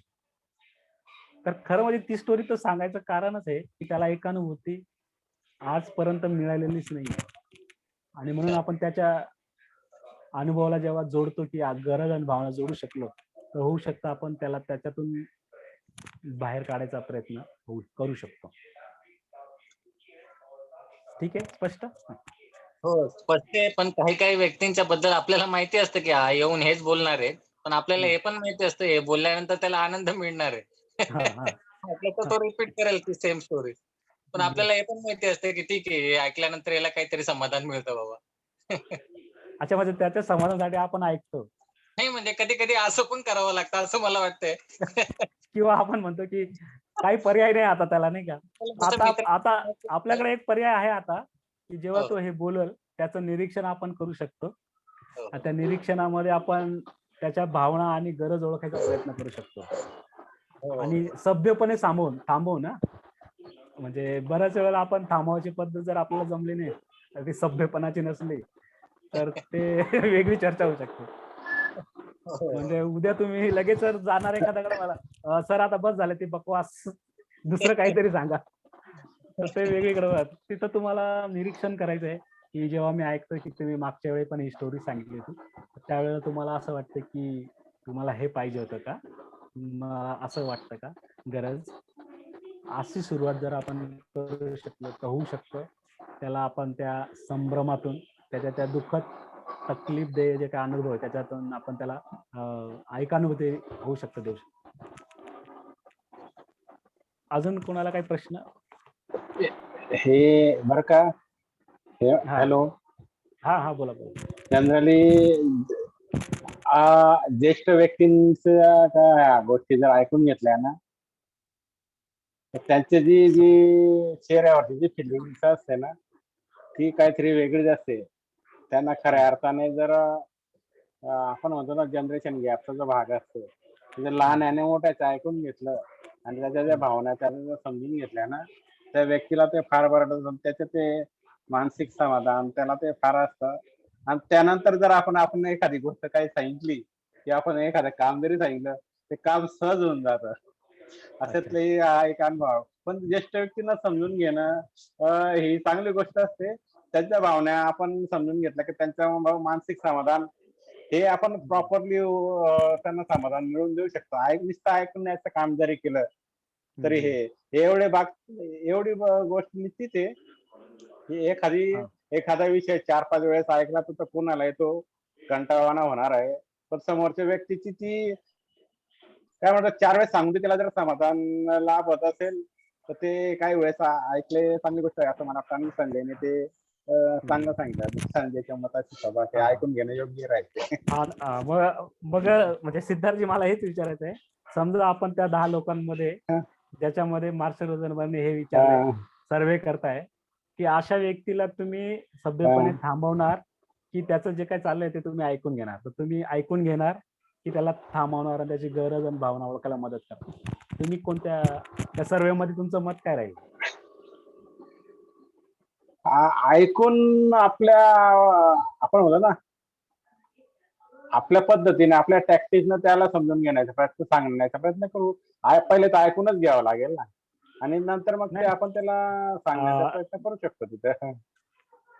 तर खरं म्हणजे ती स्टोरी तो सांगायचं कारणच आहे की त्याला एकानुभूती आजपर्यंत मिळालेलीच नाही आणि म्हणून आपण त्याच्या अनुभवाला जेव्हा जोडतो की गरज आणि भावना जोडू शकलो तर होऊ शकतं आपण त्याला त्याच्यातून बाहेर काढायचा प्रयत्न करू शकतो. ठीक आहे, स्पष्ट? हो, स्पष्ट आहे. पण काही काही व्यक्तींच्या बद्दल आपल्याला माहिती असतं की हा येऊन हेच बोलणार आहे. पण आपल्याला हे पण माहिती असतं हे बोलल्यानंतर त्याला आनंद मिळणार आहे. हा हा म्हटलं तर तो रिपीट करेल ती सेम स्टोरी. पण आपल्याला हे पण माहिती असतं की ठीक आहे हे ऐकल्यानंतर याला काहीतरी समाधान मिळतं बाबा. अच्छा, म्हणजे त्याच्या समाधानासाठी आपण ऐकतो नाही म्हणजे कधी-कधी असं पण करावं लागतं असं मला वाटतंय. किंवा आपण म्हणतो की काही पर्याय नाही आता त्याला, नाही का? जसं आता मित्र आता आपल्याकडे एक पर्याय आहे आता की जेव्हा हो, तो हे बोलल त्याचं निरीक्षण आपण करू शकतो हो, आणि त्या निरीक्षणामध्ये आपण त्याच्या भावना आणि गरज ओळखायचा प्रयत्न करू शकतो हो, आणि सभ्यपणे थांबवू ना. म्हणजे बऱ्याच वेळेला आपण थांबवायची पद्धत जर आपल्याला जमली नाही तर ती सभ्यपणाची नसली तर ते वेगळी चर्चा होऊ शकते. हो. म्हणजे उद्या तुम्ही लगेच जर जाणार एखाद्याकडे, मला सर आता बस झालं ते बकवास, दुसरं काहीतरी सांगा, तर ते वेगळीकडे होतात. तिथं तुम्हाला निरीक्षण करायचं आहे की जेव्हा मी ऐकतो की तुम्ही मागच्या वेळी पण ही स्टोरी सांगितली होती, त्यावेळेला तुम्हाला असं वाटतं की तुम्हाला हे पाहिजे होतं का, मला असं वाटतं का, गरज, अशी सुरुवात जर आपण करू शकलो तर होऊ शकतं त्याला आपण त्या संभ्रमातून त्याच्या त्या दुःखद तकलीफ दे जे काय अनुभव आहे त्याच्यातून आपण त्याला ऐकानुभूती होऊ शकतं, देऊ शकतो. अजून कोणाला काही प्रश्न? हे बरं का, हा हॅलो, हा हा बोला बोला. जनरली ज्येष्ठ व्यक्तींच्या त्या गोष्टी जर ऐकून घेतल्या ना तर त्यांची जी जी चेहऱ्यावरची जी फिलिंग्स असते ना ती काहीतरी वेगळीच असते. त्यांना खऱ्या अर्थाने जर आपण म्हणतो ना जनरेशन गॅपचा जो भाग असतो म्हणजे लहान आणि मोठ्याचं ऐकून घेतलं आणि त्याच्या ज्या भावना त्याला जर समजून घेतल्या ना त्या व्यक्तीला ते फार बरं त्याचं ते मानसिक समाधान त्याला ते फार असतं. आणि त्यानंतर जर आपण एखादी गोष्ट काही सांगितली की आपण एखादं काम जरी सांगितलं ते काम सहज होऊन जातं. अच्छा. अशातलाही हा एक अनुभव. पण ज्येष्ठ व्यक्तींना समजून घेणं ही चांगली गोष्ट असते. त्यांच्या भावना आपण समजून घेतल्या की त्यांचं मानसिक समाधान हे आपण प्रॉपरली त्यांना समाधान मिळवून देऊ शकतो. नुसतं ऐकण्याचं काम जरी केलं तरी हे एवढी गोष्ट निश्चित आहे की हा. एखादा विषय 4-5 वेळेस ऐकला तर कोणालाही तो कंटाळवाणा होणार आहे. पण समोरच्या व्यक्तीची ती काय म्हणतात 4 वेळेस सांगून त्याला जर समाधान लाभ होत असेल तर ते काही वेळेस ऐकले चांगली गोष्ट आहे असं मला वाटतं. संजयने ते चांगलं सांगितलं. संजयच्या मताची सभा ते हा. ऐकून घेणं योग्य राहील. मग म्हणजे सिद्धार्थजी मला हेच विचारायचं आहे, समजा आपण त्या 10 लोकांमध्ये ज्याच्यामध्ये मार्शल रोझनबर्गने हे विचारलंय, सर्वे करताय की अशा व्यक्तीला तुम्ही सभ्यपणे थांबवणार की त्याचं जे काय चाललंय ते तुम्ही ऐकून घेणार, तर तुम्ही ऐकून घेणार की त्याला थांबवणार आणि त्याची गरज आणि भावना ओळखायला मदत करणार? तुम्ही कोणत्या त्या सर्वे मध्ये तुमचं मत काय राहील? ऐकून आपण म्हणतो ना आपल्या पद्धतीने आपल्या टॅक्टिकनं त्याला समजून घेण्याचा प्रयत्न सांगण्याचा प्रयत्न करू. पहिले तर ऐकूनच घ्यावं लागेल ना आणि नंतर मग ते नाही, आपण त्याला सांगण्याचा प्रयत्न करू शकतो तिथे.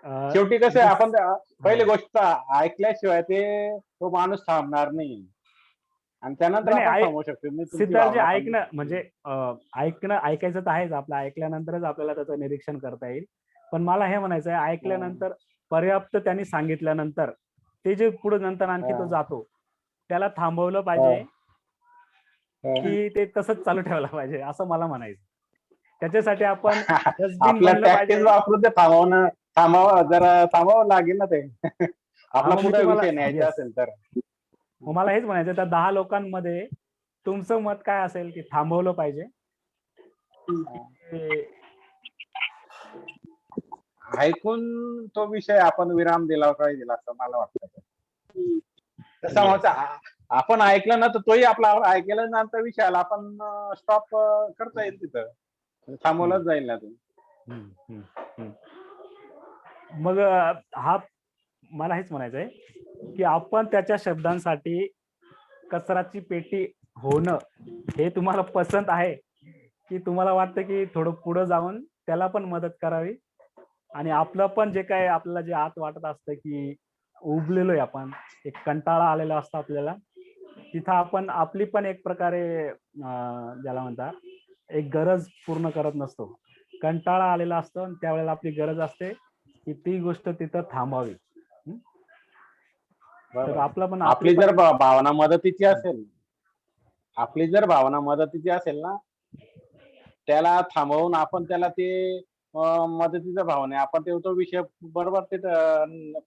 अ, शेवटी कसं आहे आपण हो. पहिली गोष्ट ऐकल्याशिवाय तो माणूस थांबणार नाही आणि त्यानंतर नाही आपण नाही, थांबवू शकतो. मी तुमची सिद्धार्थजी भावना समजू ऐकणं शकतो. म्हणजे ऐकायचं तर आहेच आपलं, ऐकल्यानंतरच आपल्याला त्याचं निरीक्षण करता येईल. पण मला हे म्हणायचं आहे, ऐकल्यानंतर पर्याप्त त्यांनी सांगितल्यानंतर ते जे पुढे नंतर आणखी तो जातो त्याला थांबवलं पाहिजे की ते तसंच चालू ठेवलं पाहिजे असं मला म्हणायचं. त्याच्यासाठी आपण डस्टबिन आपल्या बनलं टॅक्सीच पाहिजे. वापरून ते थांबावं जरा थांबावं लागेल ना ते. हा, आपला मग मी पुढे तुम्हाला विषय न्यायचा येस, असेल तर. मग मला हेच म्हणायचं, त्या 10 लोकांमध्ये तुमचं मत काय असेल की थांबवलं पाहिजे की ऐकून तो विषय आपण विराम दिला पाहिजे असं मला वाटतं. तसा येस. आपण ऐकलं ना तर तोही आपला ऐकलं नंतर विषयाला आपण स्टॉप करता येईल तिथं. थांबवलंच जाईल ना ते. मग हा मला हेच म्हणायचंय की आपण त्याच्या शब्दांसाठी कचराची पेटी होणं हे तुम्हाला पसंत आहे, की तुम्हाला वाटतं की थोडं पुढे जाऊन त्याला पण मदत करावी आणि आपलं पण जे काय आपल्याला जे आत वाटत असतं की उबलेलो आहे आपण, एक कंटाळा आलेला असतो आपल्याला, तिथं आपण आपली पण एक प्रकारे ज्याला म्हणतात एक गरज पूर्ण करत नसतो, कंटाळा आलेला असतो आणि त्यावेळेला आपली गरज असते की ती गोष्ट तिथं थांबावी. तर आपला पण आपली जर भावना मदतीची असेल, आपली जर भावना मदतीची असेल ना, त्याला थांबवून आपण त्याला ते मदतीच्या भावने आपण तो विषय बरोबर ते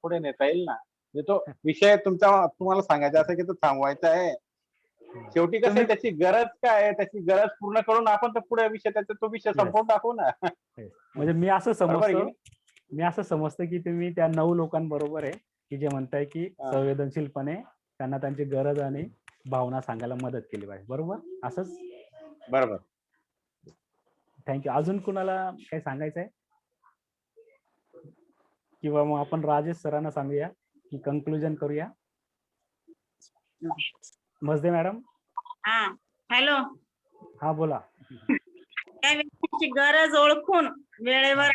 पुढे नेता येईल ना. म्हणजे तो विषय तुम्हाला सांगायचा असं की तो थांबवायचा आहे. शेवटी कसं आहे, त्याची गरज काय आहे, त्याची गरज पूर्ण करून आपण तो पुढे विषय त्याचा तो विषय संपवून टाकू ना. म्हणजे मी असं समजतो की तुम्ही त्या 9 लोकांबरोबर आहे की जे म्हणताय की संवेदनशीलपणे त्यांना त्यांची गरज आणि भावना सांगायला मदत केली पाहिजे, बरोबर? असंच. बरोबर. थँक्यू. अजून कुणाला काही सांगायचंय किंवा मग आपण राजेश सरांना सांगूया की कंक्लुजन करूया? मजदे मॅडम. हा, हॅलो. हा, बोला. त्या व्यक्तीची गरज ओळखून वेळेवर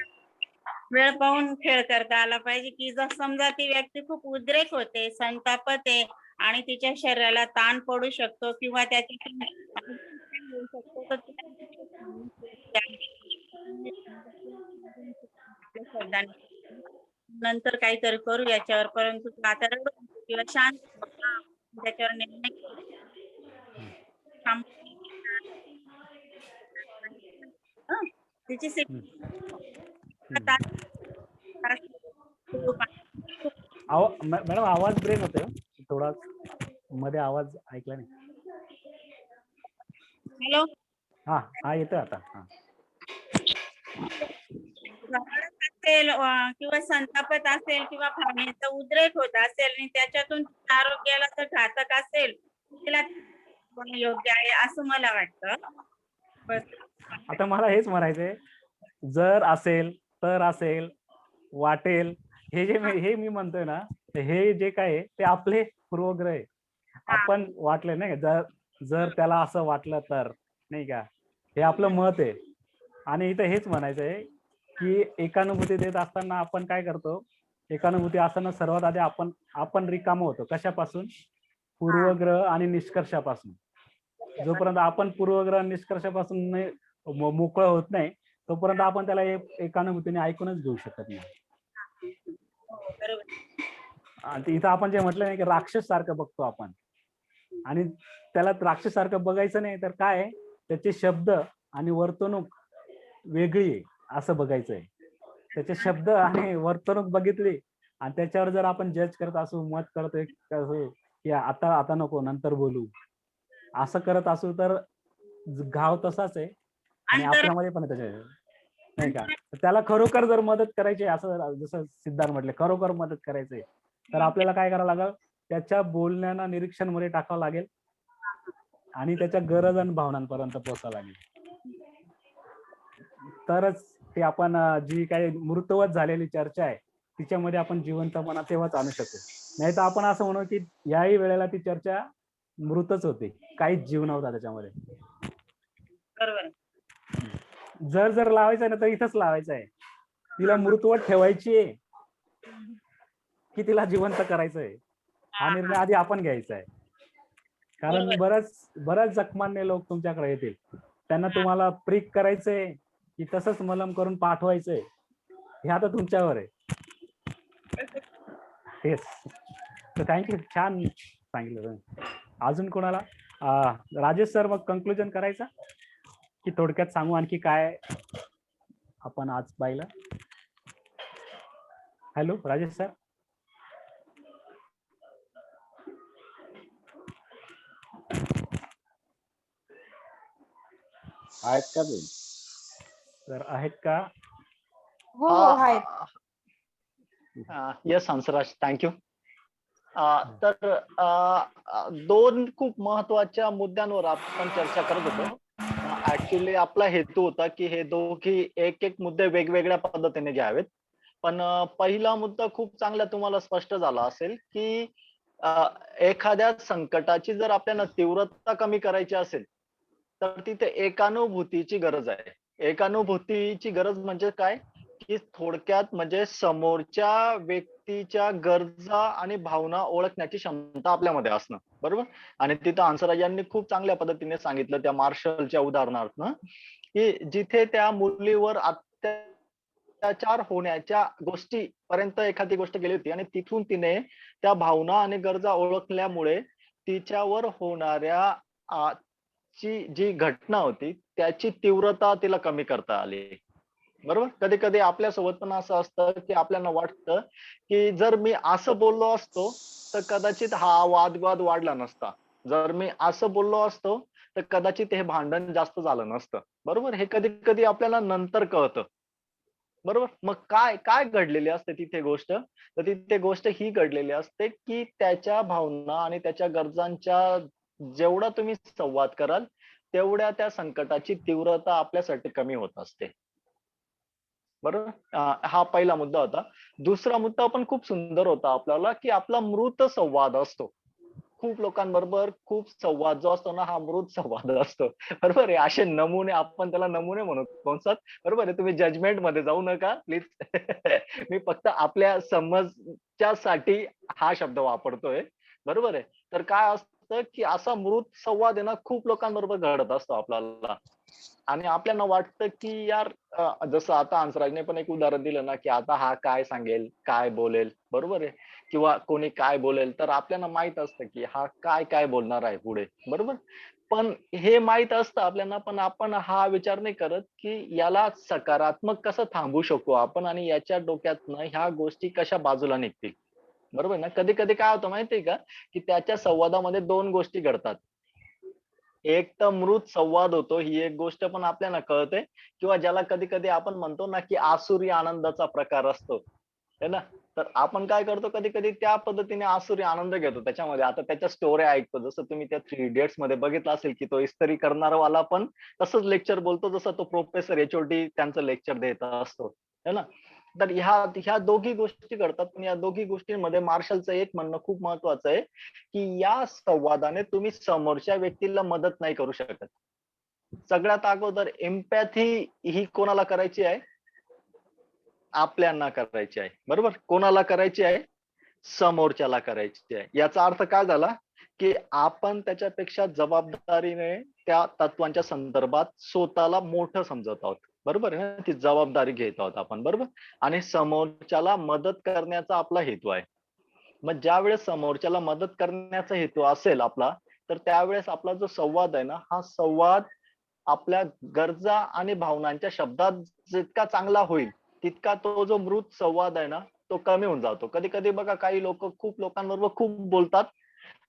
वेळ पाहून खेळ करता आला पाहिजे, की जर समजा ती व्यक्ती खूप उद्रेक होते, संतापत आहे आणि तिच्या शरीराला ताण पडू शकतो किंवा त्याची नंतर काहीतरी करू याच्यावर, परंतु आता रडू किंवा शांत त्याच्यावर निर्णय तिची मॅडम आवाज ब्रेक होतोय, थोडा मध्ये आवाज ऐकला नाही. हॅलो. हा येतोय आता. असेल किंवा संतापत असेल किंवा भावनेचा उद्रेक होत असेल आणि त्याच्यातून आरोग्याला तर घातक असेल, तिला योग्य आहे असं मला वाटतं. आता मला हेच म्हणायचंय, जर असेल तर असेल, वाटेल, हे मी म्हणतोय ना, हे जे काय आहे ते आपले पूर्वग्रह आहे. आपण वाटले नाही का, जर त्याला असं वाटलं तर, नाही का, हे आपलं मत आहे. आणि इथं हेच म्हणायचं आहे की एकानुभूती देत असताना आपण काय करतो, एकानुभूती असताना सर्वात आधी आपण रिकाम होतो. कशापासून? पूर्वग्रह आणि निष्कर्षापासून. जोपर्यंत आपण पूर्वग्रह निष्कर्षापासून मोकळं होत नाही, तोपर्यंत आपण त्याला एकानुभूतीने ऐकूनच घेऊ शकत नाही. आणि इथं आपण जे म्हटलं नाही की राक्षस सारखं बघतो आपण, आणि त्याला राक्षस सारखं बघायचं नाही तर काय, त्याचे शब्द आणि वर्तणूक वेगळी आहे असं बघायचंय. त्याचे शब्द आणि वर्तणूक बघितली आणि त्याच्यावर जर आपण जज करत असू, मत करतोय की आता नको, नंतर बोलू, असं करत असू तर घाव तसाच आहे आणि आपल्यामध्ये पण त्याच्या, नाही का. त्याला खरोखर जर मदत करायची, असं जसं सिद्धार्थ म्हटले, खरोखर मदत करायचंय तर आपल्याला काय करावं लागेल, त्याच्या बोलण्याला निरीक्षण मध्ये टाकावं लागेल आणि त्याच्या गरज आणि भावनांपर्यंत पोहोचावं लागेल. तरच ते आपण जी काही मृतवत झालेली चर्चा आहे तिच्यामध्ये आपण जिवंतपणा तेव्हाच आणू शकतो. नाही तर आपण असं म्हणू की याही वेळेला ती चर्चा मृतच होते, काहीच जीव नव्हता त्याच्यामध्ये. जर लावायचं ना तर इथंच लावायचं आहे. तिला मृतवत ठेवायची आहे की तिला जिवंत करायचंय, हा निर्णय आधी आपण घ्यायचा आहे. कारण बऱ्याच जखमांनी लोक तुमच्याकडे येतील, त्यांना तुम्हाला प्रिक करायचंय की तसंच मलम करून पाठवायचंय, हे आता तुमच्यावर आहे. तेच. तर थँक्यू, छान सांगितलं. अजून कोणाला? राजेश सर, मग कन्क्लुजन करायचं की थोडक्यात सांगू आणखी काय आपण आज पाहिलं? Hello Rajesh sir. आहेत का ते? सर आहेत का? हो आहेत. Yes Hansraj, thank you. तर दोन खूप महत्वाच्या मुद्द्यांवर आपण चर्चा करत होतो. ऍक्च्युली आपला हेतू होता की हे दोघी एक एक मुद्दे वेगवेगळ्या पद्धतीने घ्यावेत. पण पहिला मुद्दा खूप चांगला तुम्हाला स्पष्ट झाला असेल की एखाद्या संकटाची जर आपल्याला तीव्रता कमी करायची असेल तर तिथे एकानुभूतीची गरज आहे. एकानुभूतीची गरज म्हणजे काय की थोडक्यात म्हणजे समोरच्या व्यक्तीच्या गरजा आणि भावना ओळखण्याची क्षमता आपल्यामध्ये असणं, बरोबर. आणि तिथं हंसराज यांनी खूप चांगल्या पद्धतीने सांगितलं त्या मार्शलच्या उदाहरणार्थ की जिथे त्या मुलीवर अत्याचार होण्याच्या गोष्टी पर्यंत एखादी गोष्ट गेली होती आणि तिथून तिने त्या भावना आणि गरजा ओळखल्यामुळे तिच्यावर होणाऱ्या जी घटना होती त्याची तीव्रता तिला कमी करता आली, बरोबर. कधी कधी आपल्यासोबत पण असं असतं की आपल्याला वाटतं की जर मी असं बोललो असतो तर कदाचित हा वादविवाद वाढला नसता, जर मी असं बोललो असतो तर कदाचित हे भांडण जास्त झालं नसतं, बरोबर. हे कधी कधी आपल्याला नंतर कळतं, बरोबर. मग काय काय घडलेली असते तिथे गोष्ट, तर तिथे गोष्ट ही घडलेली असते की त्याच्या भावना आणि त्याच्या गरजांच्या जेवढा तुम्ही संवाद कराल तेवढ्या त्या संकटाची तीव्रता आपल्यासाठी कमी होत असते, बरोबर. हा पहिला मुद्दा होता. दुसरा मुद्दा पण खूप सुंदर होता आपल्याला की आपला मृत संवाद असतो. खूप लोकांबरोबर खूप संवाद जो असतो ना हा मृत संवाद असतो, बरोबर आहे. असे नमुने आपण त्याला नमुने म्हणू कंसात, बरोबर आहे. तुम्ही जजमेंट मध्ये जाऊ नका प्लीज. मी फक्त आपल्या समजच्यासाठी हा शब्द वापरतोय, बरोबर आहे. तर काय असतं की असा मृत संवाद आहे ना खूप लोकांबरोबर घडत असतो आपल्याला आणि आपल्याला वाटतं की यार जसं आता हंसराजने पण एक उदाहरण दिलं ना की आता हा काय सांगेल काय बोलेल, बरोबर आहे. किंवा कोणी काय बोलेल तर आपल्याला माहित असतं की हा काय काय बोलणार आहे पुढे, बरोबर. पण हे माहित असतं आपल्याला, पण आपण हा विचार नाही करत की याला सकारात्मक कसं थांबू शकू आपण आणि याच्या डोक्यातनं ह्या गोष्टी कशा बाजूला निघतील, बरोबर ना. कधी कधी काय होतं माहितीये का की त्याच्या संवादामध्ये दोन गोष्टी घडतात. एक तर मृत संवाद होतो ही एक गोष्ट पण आपल्याला कळते किंवा ज्याला कधी कधी आपण म्हणतो ना की आसुरी आनंदाचा प्रकार असतो, है ना. तर आपण काय करतो कधी कधी त्या पद्धतीने आसुरी आनंद घेतो त्याच्यामध्ये. आता त्याच्या स्टोऱ्या ऐकतो, जसं तुम्ही त्या 3 इडियट्स मध्ये बघितलं असेल की तो इस्त्री करणारवाला पण तसंच लेक्चर बोलतो जसं तो प्रोफेसर एचओडी त्यांचं लेक्चर देत असतो, है ना. तर ह्या दोघी गोष्टी घडतात, पण या दोघी गोष्टींमध्ये मार्शलचं एक म्हणणं खूप महत्वाचं आहे की या संवादाने तुम्ही समोरच्या व्यक्तीला मदत नाही करू शकत. सगळ्यात अगोदर एम्पॅथी ही कोणाला करायची आहे, आपल्यांना करायची आहे, बरोबर. कोणाला करायची आहे, समोरच्याला करायची आहे. याचा अर्थ काय झाला की आपण त्याच्यापेक्षा जबाबदारीने त्या तत्वांच्या संदर्भात स्वतःला मोठं समजत आहोत, बरोबर आहे ना. ती जबाबदारी घेत आहोत आपण, बरोबर. आणि समोरच्याला मदत करण्याचा आपला हेतू आहे. मग ज्या वेळेस समोरच्याला मदत करण्याचा हेतू असेल आपला तर त्यावेळेस आपला जो संवाद आहे ना हा संवाद आपल्या गरजा आणि भावनांच्या शब्दात जितका चांगला होईल तितका तो जो मृत संवाद आहे ना तो कमी होऊन जातो. कधी कधी बघा काही लोक खूप लोकांबरोबर खूप बोलतात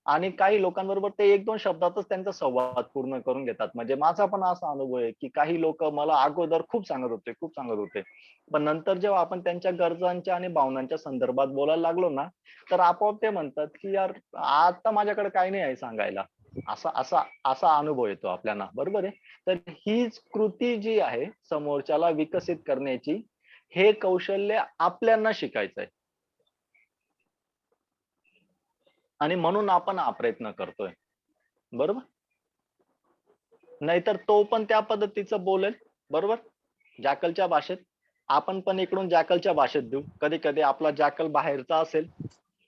आणि काही लोकांबरोबर ते 1-2 शब्दातच त्यांचा संवाद पूर्ण करून घेतात. म्हणजे माझा पण असा अनुभव आहे की काही लोक मला अगोदर खूप सांगत होते पण नंतर जेव्हा आपण त्यांच्या गरजांच्या आणि भावनांच्या संदर्भात बोलायला लागलो ना तर आपोआप ते म्हणतात की यार आता माझ्याकडे काही नाही आहे सांगायला. असा असा असा अनुभव येतो आपल्याला, बरोबर आहे. तर हीच कृती जी आहे समोरच्याला विकसित करण्याची हे कौशल्य आपल्याला शिकायचं आहे आणि म्हणून आपण हा प्रयत्न करतोय, बरोबर. नाहीतर तो पण त्या पद्धतीचं बोलेल, बरोबर, जॅकलच्या भाषेत. आपण पण इकडून जॅकलच्या भाषेत देऊ. कधी कधी आपला जॅकल बाहेरचा असेल,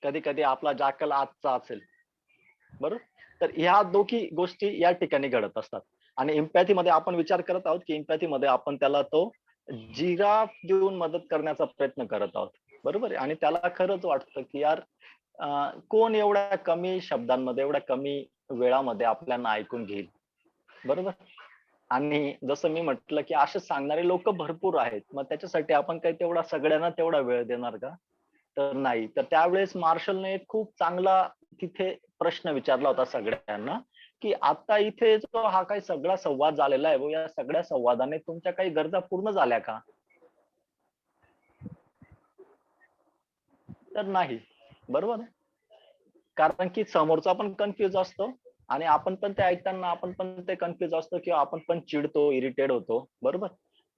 कधी कधी आपला जॅकल आतचा असेल, बरोबर. तर ह्या दोघी गोष्टी या ठिकाणी घडत असतात आणि एम्पॅथी मध्ये आपण विचार करत आहोत की एम्पॅथी मध्ये आपण त्याला तो जिराफ देऊन मदत करण्याचा प्रयत्न करत आहोत, बरोबर आहे. आणि त्याला खरंच वाटतं की यार कोण एवढ्या कमी शब्दांमध्ये एवढ्या कमी वेळामध्ये आपल्याला ऐकून घेईल. बरोबर. आणि जसं मी म्हटलं की असे सांगणारे लोक भरपूर आहेत. मग त्याच्यासाठी आपण काही तेवढा सगळ्यांना तेवढा वेळ देणार का? तर नाही. तर त्यावेळेस मार्शलने एक खूप चांगला तिथे प्रश्न विचारला होता सगळ्यांना, की आता इथे जो हा काही सगळा संवाद झालेला आहे, या सगळ्या संवादाने तुमच्या काही गरजा पूर्ण झाल्या का? तर नाही. बरोबर आहे. कारण की समोरचा पण कन्फ्युज असतो आणि आपण पण ते ऐकताना आपण पण ते कन्फ्युज असतो किंवा आपण पण चिडतो, इरिटेट होतो. बरोबर.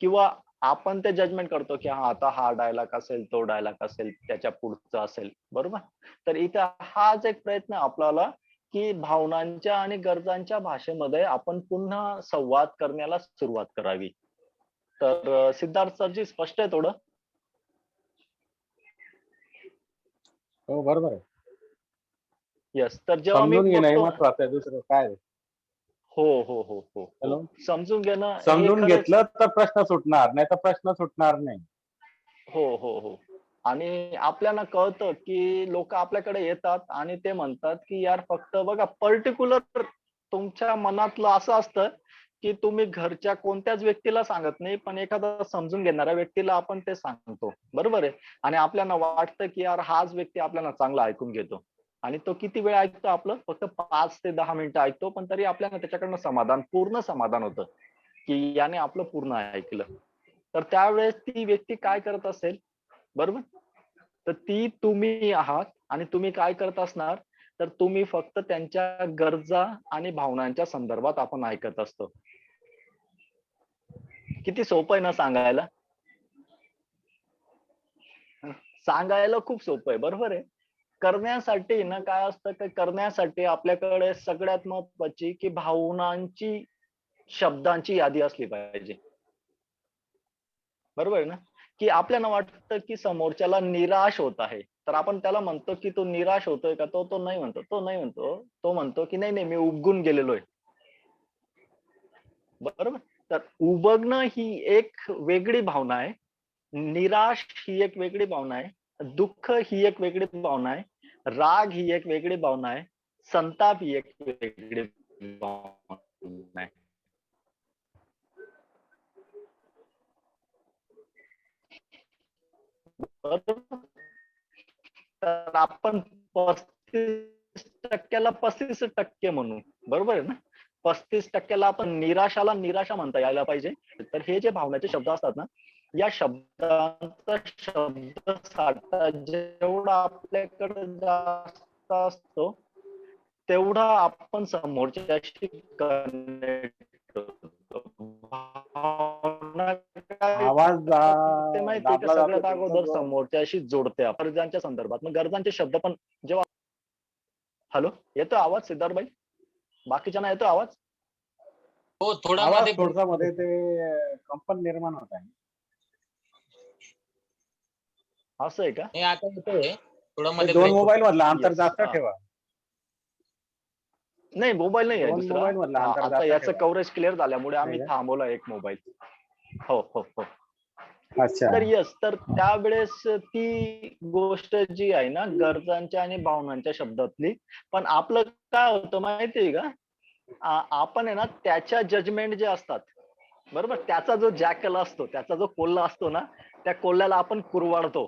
किंवा आपण ते जजमेंट करतो की हा आता हा डायलॉग असेल, तो डायलॉग असेल, त्याच्या पुढचा असेल. बरोबर. तर इथं हाच एक प्रयत्न आपल्याला की भावनांच्या आणि गरजांच्या भाषेमध्ये आपण पुन्हा संवाद करण्याला सुरुवात करावी. तर सिद्धार्थ सरजी स्पष्ट आहे थोडं? हो बरोबर आहे. येस. तर जेव्हा मी समजून घेणं हे बोलतो महत्वाचं आहे, दुसरं काय आहे? हो, हो, हो, हो, हॅलो. हो. समजून घेणं हे समजून खरंच घेतलं तर प्रश्न सुटणार, नाही तर प्रश्न सुटणार नाही. हो, हो, हो. आणि आपल्याला कळतं की लोक आपल्याकडे येतात आणि ते म्हणतात की यार फक्त बघा पर्टिक्युलर तुमच्या मनातलं असं असतं की तुम्ही घरच्या कोणत्याच व्यक्तीला सांगत नाही, पण एखादा समजून घेणाऱ्या व्यक्तीला आपण ते सांगतो. बरोबर आहे. आणि आपल्याला वाटतं की यार हाच व्यक्ती आपल्याला चांगला ऐकून घेतो. आणि तो किती वेळ ऐकतो आपलं? फक्त 5 ते 10 मिनिटं ऐकतो, पण तरी आपल्याला त्याच्याकडनं पूर्ण समाधान होतं की याने आपलं पूर्ण ऐकलं. तर त्यावेळेस ती व्यक्ती काय करत असेल? बरोबर. तर ती तुम्ही आहात आणि तुम्ही काय करत असणार? तर तुम्ही फक्त त्यांच्या गरजा आणि भावनांच्या संदर्भात आपण ऐकत असतो. किती सोपं आहे ना सांगायला? सांगायला खूप सोपं आहे. बरोबर आहे. करण्यासाठी ना काय असतं, की करण्यासाठी आपल्याकडे सगळ्यात महत्त्वाची की भावनांची, शब्दांची यादी असली पाहिजे. बरोबर आहे ना? की आपल्याला वाटतं की समोरच्याला निराश होत आहे. तर आपण त्याला म्हणतो की "तू निराश होतोय का?" तो नाही म्हणतो. तो नाही म्हणतो. तो म्हणतो की "नाही, नाही, मी उबगून गेलेलो आहे." बरोबर? तर उबगणं ही एक वेगळी भावना आहे. निराश ही एक वेगळी भावना आहे. दुःख ही एक वेगळी भावना आहे. राग ही एक वेगळी भावना आहे. संताप ही एक वेगळी भावना आहे. बरोबर? तर आपण 35% 35% म्हणू. बरोबर आहे ना? 35% आपण निराशाला निराशा म्हणता यायला पाहिजे. तर हे जे भावनाचे शब्द असतात ना, या शब्दांचा शब्दसाठा जेवढा आपल्याकडे जास्त असतो, तेवढा आपण समोरच्याशी कनेक्ट होतो. भावना काय आवाज ते माहितीये का दाबला जातो सगळ्यात तुमचा अगोदर जो. समोरच्याशी जोडते गरजांच्या संदर्भात. मग गरजांचे शब्द पण जेव्हा हॅलो, येतो आवाज सिद्धार्थ भाई? बाकीच्यांना येतो आवाज? हो, थोडा आवाज मध्ये थोडसा मध्ये ते कंपन निर्माण होत आहे. असं आहे का? नाही, आता येतोय. थोडा ते मध्ये दोन ब्रेक मोबाईल होतो. मधलं अंतर येस. जास्त ठेवा. नाही मोबाईल नाही आहे दोन दुसरा. मोबाईल मधलं अंतर आता जास्त याचं ठेवा. कव्हरेज क्लिअर झाल्यामुळे आम्ही नाही का? थांबवला एक मोबाईल. हो, हो, हो. अच्छा. तर येस, तर त्यावेळेस ती गोष्ट जी आहे ना गरजांच्या आणि भावनांच्या शब्दातली, पण आपलं काय होतं माहितीये का? आपण आहे ना त्याच्या जजमेंट जे असतात, बरोबर? त्याचा जो जॅकल असतो, त्याचा जो कोल्हा असतो ना, त्या कोल्ह्याला आपण कुरवाडतो.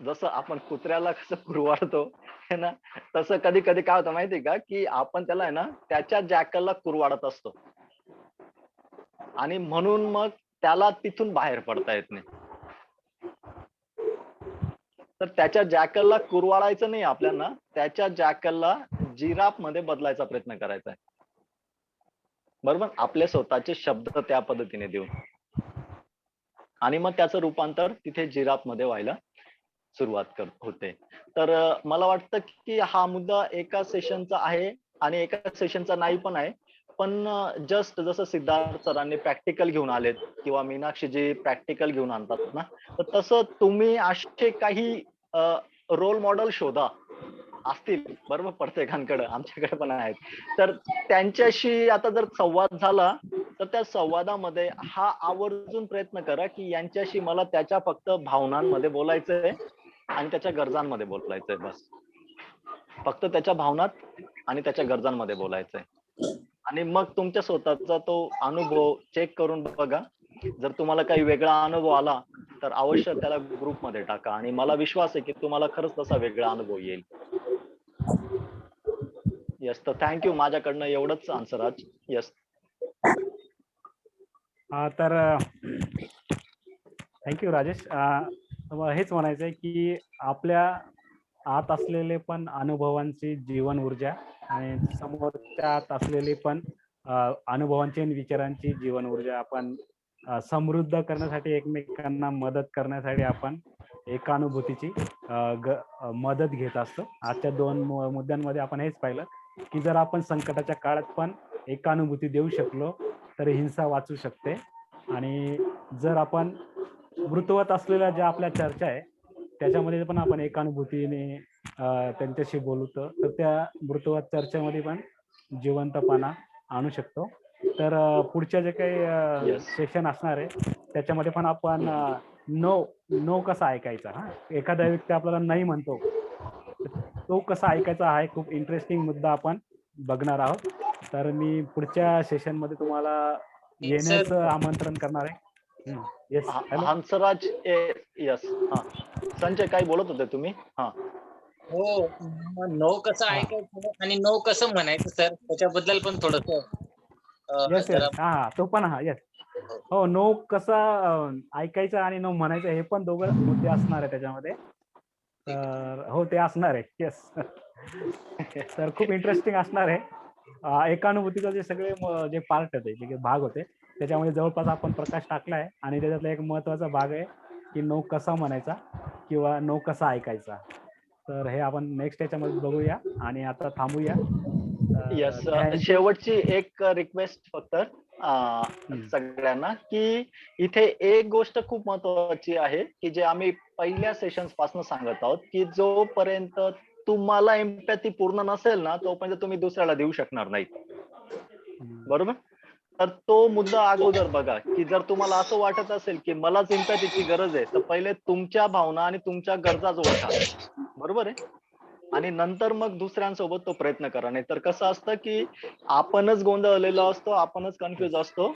जसं आपण कुत्र्याला कसं कुरवाडतो है ना, तसं कधी-कधी काय होतं माहितीये का, की आपण त्याला आहे ना त्याच्या जॅकलला कुरवाडत असतो. आणि म्हणून मग त्याला तिथून बाहेर पडता येत नाही. तर त्याच्या जॅकलला कुरवाडायचं नाही आपल्याला, त्याच्या जॅकलला जिराफमध्ये बदलायचा प्रयत्न करायचा आहे. बरोबर? आपले स्वतःचे शब्द त्या पद्धतीने देऊन. आणि मग त्याचं रूपांतर तिथे जिराफमध्ये व्हायला सुरुवात होते. तर मला वाटतं की हा मुद्दा एका सेशनचा आहे आणि एका सेशनचा नाही पण आहे. पण जस्ट जसं सिद्धार्थ सरांनी प्रॅक्टिकल घेऊन आलेत किंवा मीनाक्षीजी प्रॅक्टिकल घेऊन आणतात ना, तर तसं तुम्ही असे काही रोल मॉडेल शोधा. असतील बरोबर प्रत्येकाकडे, आमच्याकडे पण आहेत. तर त्यांच्याशी आता जर संवाद झाला, तर त्या संवादामध्ये हा आवर्जून प्रयत्न करा की यांच्याशी मला त्याच्या फक्त भावनांमध्ये बोलायचंय आणि त्याच्या गरजांमध्ये बोलायचंय बस. फक्त त्याच्या भावनात आणि त्याच्या गरजांमध्ये बोलायचंय. आणि मग तुमच्या स्वतःचा तो अनुभव चेक करून बघा. जर तुम्हाला काही वेगळा अनुभव आला तर अवश्य त्याला ग्रुपमध्ये टाका आणि मला विश्वास आहे की तुम्हाला खरंच तसा वेगळा अनुभव येईल. येस, तर थँक्यू. माझ्याकडनं एवढंच आन्सर आज. येस. तर थँक्यू राजेश. हेच म्हणायचं आहे की आपल्या आत असलेले पण अनुभवांची जीवन ऊर्जा आणि समोरच्या आत असलेली पण अनुभवांची आणि विचारांची जीवन ऊर्जा आपण समृद्ध करण्यासाठी, एकमेकांना मदत करण्यासाठी आपण एकानुभूतीची मदत घेत असतो. आजच्या 2 मुद्द्यांमध्ये आपण हेच पाहिलं की जर आपण संकटाच्या काळात पण एकानुभूती देऊ शकलो तर हिंसा वाचू शकते. आणि जर आपण मृतवत असलेल्या ज्या आपल्या चर्चा आहे त्याच्यामध्ये पण आपण एकानुभूतीने त्यांच्याशी बोलू तर त्या मृतवत चर्चेमध्ये पण जिवंतपणा आणू शकतो. तर पुढच्या जे काही Yes. सेशन असणार आहे त्याच्यामध्ये पण आपण नो कसा ऐकायचा, हा एखादा व्यक्ती आपल्याला नाही म्हणतो तो कसा ऐकायचा हा एक खूप इंटरेस्टिंग मुद्दा आपण बघणार आहोत. तर मी पुढच्या सेशन मध्ये तुम्हाला येण्याचं आमंत्रण करणार आहे. Yes, hello. हंसराज. येस. हा, संजय काय बोलत होते तुम्ही? हा. हो, नो कसं हा. ऐकायचं आणि नो कसं म्हणायचं सर, त्याच्याबद्दल पण थोडंसं येस जरा. येस, हा तो पण, हा येस. हो, नो कसा ऐकायचा आणि नो म्हणायचं हे पण दोघं मुद्दे असणार आहे त्याच्यामध्ये. तर हो, ते असणार आहे. येस. तर खूप इंटरेस्टिंग असणार आहे. एकानुभूतीचे जे सगळे जे पार्ट होते, जे भाग होते त्याच्यामध्ये जवळपास आपण प्रकाश टाकलाय आणि त्याच्यातला एक महत्वाचा भाग आहे की नो कसा म्हणायचा किंवा नो कसा ऐकायचा. तर हे आपण नेक्स्ट याच्यामध्ये बघूया आणि आता थांबूया. येस. थँक्यू. शेवटची एक रिक्वेस्ट फक्त सगळ्यांना की इथे एक गोष्ट खूप महत्वाची आहे की जे आम्ही पहिल्या सेशन्स पासून सांगत आहोत की जोपर्यंत तुम्हाला एम्पॅथी पूर्ण नसेल ना तोपर्यंत तुम्ही दुसऱ्याला देऊ शकणार नाही. बरोबर. तर तो मुद्दा अगोदर बघा की जर तुम्हाला असं वाटत असेल की मलाच एम्पॅथीची गरज आहे तर पहिले तुमच्या भावना आणि तुमच्या गरजाच ओळखा. बरोबर आहे. आणि नंतर मग दुसऱ्यांसोबत तो प्रयत्न करा. नाही तर कसं असतं की आपणच गोंधळलेलो असतो, आपणच कन्फ्युज असतो,